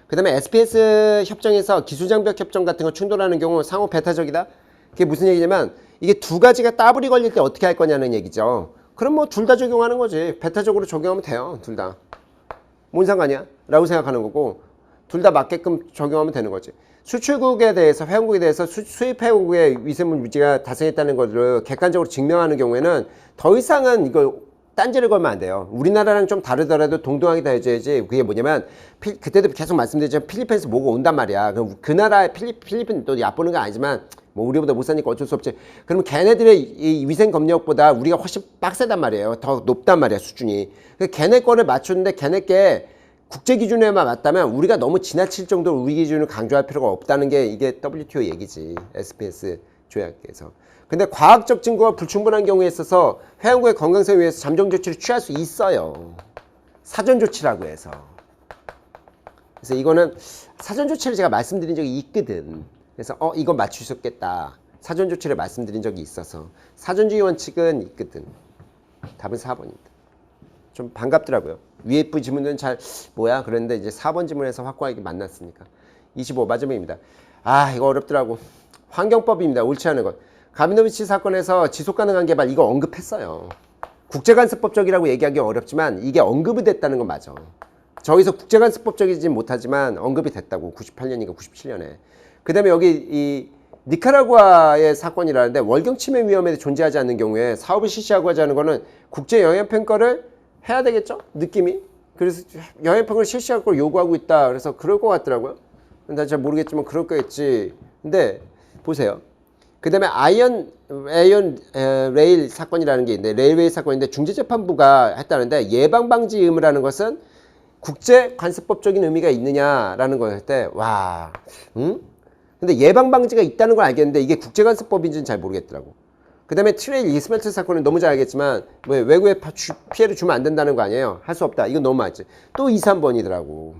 그 다음에 SPS 협정에서 기술장벽 협정 같은 거 충돌하는 경우 상호 배타적이다. 그게 무슨 얘기냐면 이게 두 가지가 따블이 걸릴 때 어떻게 할 거냐는 얘기죠. 그럼 뭐 둘 다 적용하는 거지. 배타적으로 적용하면 돼요. 둘 다. 뭔 상관이야? 라고 생각하는 거고 둘 다 맞게끔 적용하면 되는 거지. 수출국에 대해서 회원국에 대해서 수입 회원국의 위생물 유지가 달성했다는 것을 객관적으로 증명하는 경우에는 더 이상은 이걸 딴지를 걸면 안 돼요. 우리나라랑 좀 다르더라도 동등하게 다 해줘야지. 그게 뭐냐면 그때도 계속 말씀드렸지만 필리핀에서 뭐가 온단 말이야. 그럼 그 나라의 필리핀 또 얕보는 건 아니지만 뭐 우리보다 못 사니까 어쩔 수 없지. 그러면 걔네들의 이 위생 검역보다 우리가 훨씬 빡세단 말이에요. 더 높단 말이야 수준이. 걔네 거를 맞추는데 걔네께 국제 기준에만 맞다면 우리가 너무 지나칠 정도로 우리 기준을 강조할 필요가 없다는 게 이게 WTO 얘기지. SPS 조약에서. 근데 과학적 증거가 불충분한 경우에 있어서 회원국의 건강성을 위해서 잠정 조치를 취할 수 있어요. 사전 조치라고 해서. 그래서 이거는 사전 조치를 제가 말씀드린 적이 있거든. 그래서 이거 맞추셨겠다. 사전 조치를 말씀드린 적이 있어서. 사전주의 원칙은 있거든. 답은 4번입니다. 좀 반갑더라고요. 위에 지문은 잘 뭐야 그랬는데 이제 4번 지문에서 확고하게 만났으니까. 25 마지막입니다. 이거 어렵더라고. 환경법입니다. 옳지 않은 것. 가미노비치 사건에서 지속가능한 개발 이거 언급했어요. 국제간섭법적이라고 얘기하기 어렵지만 이게 언급이 됐다는 건 맞아. 저기서 국제관습법적이지 못하지만 언급이 됐다고 98년인가 97년에. 그 다음에 여기 이 니카라구아의 사건이라는데 월경 침해 위험에 존재하지 않는 경우에 사업을 실시하고 하지 않은 거는 국제 영향평가를 해야 되겠죠? 느낌이. 그래서 영향평가를 실시할 걸 요구하고 있다. 그래서 그럴 것 같더라고요. 난 잘 모르겠지만 그럴 거겠지. 근데 보세요. 그 다음에 아이언 레일 사건이라는 게 있는데 레일웨이 사건인데 중재재판부가 했다는데 예방방지 의무라는 것은 국제관습법적인 의미가 있느냐라는 거였을 때 와, 응? 근데 예방방지가 있다는 걸 알겠는데 이게 국제관습법인지는 잘 모르겠더라고. 그 다음에 트레일 이스멜트 사건은 너무 잘 알겠지만 외국에 피해를 주면 안 된다는 거 아니에요. 할 수 없다. 이건 너무 맞지. 또 2, 3번이더라고.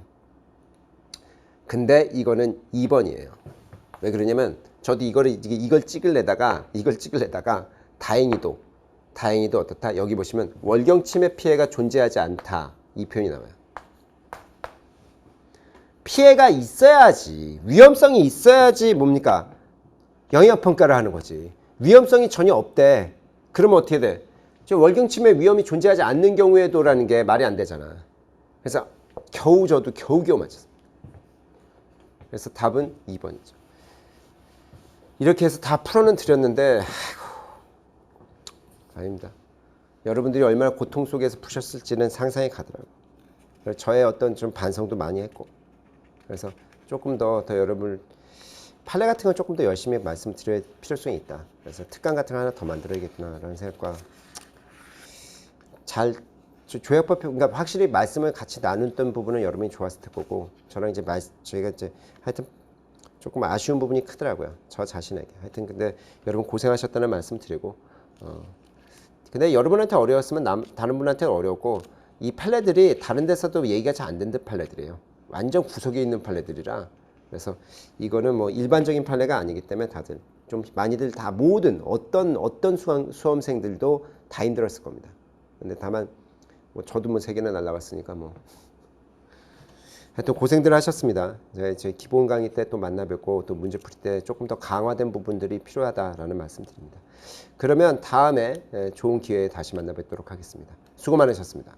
근데 이거는 2번이에요. 왜 그러냐면 저도 이걸 찍을래다가 다행히도 어떻다. 여기 보시면 월경 침해 피해가 존재하지 않다. 이 표현이 나와요. 피해가 있어야지, 위험성이 있어야지 뭡니까? 영향평가를 하는 거지. 위험성이 전혀 없대. 그러면 어떻게 돼? 지금 월경 침해 위험이 존재하지 않는 경우에도라는 게 말이 안 되잖아. 그래서 저도 겨우 맞았어. 그래서 답은 2번이죠. 이렇게 해서 다 풀어는 드렸는데 아닙니다. 여러분들이 얼마나 고통 속에서 푸셨을지는 상상이 가더라고요. 저의 어떤 좀 반성도 많이 했고 그래서 조금 더 여러분을 판례 같은 건 조금 더 열심히 말씀드릴 필요성이 있다. 그래서 특강 같은 거 하나 더 만들어야겠구나라는 생각과 조약법 그러니까 확실히 말씀을 같이 나눴던 부분은 여러분이 좋았을 거고 저랑 이제 저희가 이제 하여튼 조금 아쉬운 부분이 크더라고요. 저 자신에게. 하여튼 근데 여러분 고생하셨다는 말씀 드리고 근데 여러분한테 어려웠으면 다른 분한테 어려웠고 이 판례들이 다른 데서도 얘기가 잘 안 된 듯 판례들이에요. 완전 구석에 있는 판례들이라 그래서 이거는 뭐 일반적인 판례가 아니기 때문에 다들 좀 많이들 다 모든 어떤 수험생들도 다 힘들었을 겁니다. 근데 다만 뭐 저도 뭐 3개나 날라왔으니까 뭐 하여튼 고생들 하셨습니다. 제가 기본 강의 때 또 만나 뵙고 또 문제 풀이 때 조금 더 강화된 부분들이 필요하다라는 말씀 드립니다. 그러면 다음에 좋은 기회에 다시 만나 뵙도록 하겠습니다. 수고 많으셨습니다.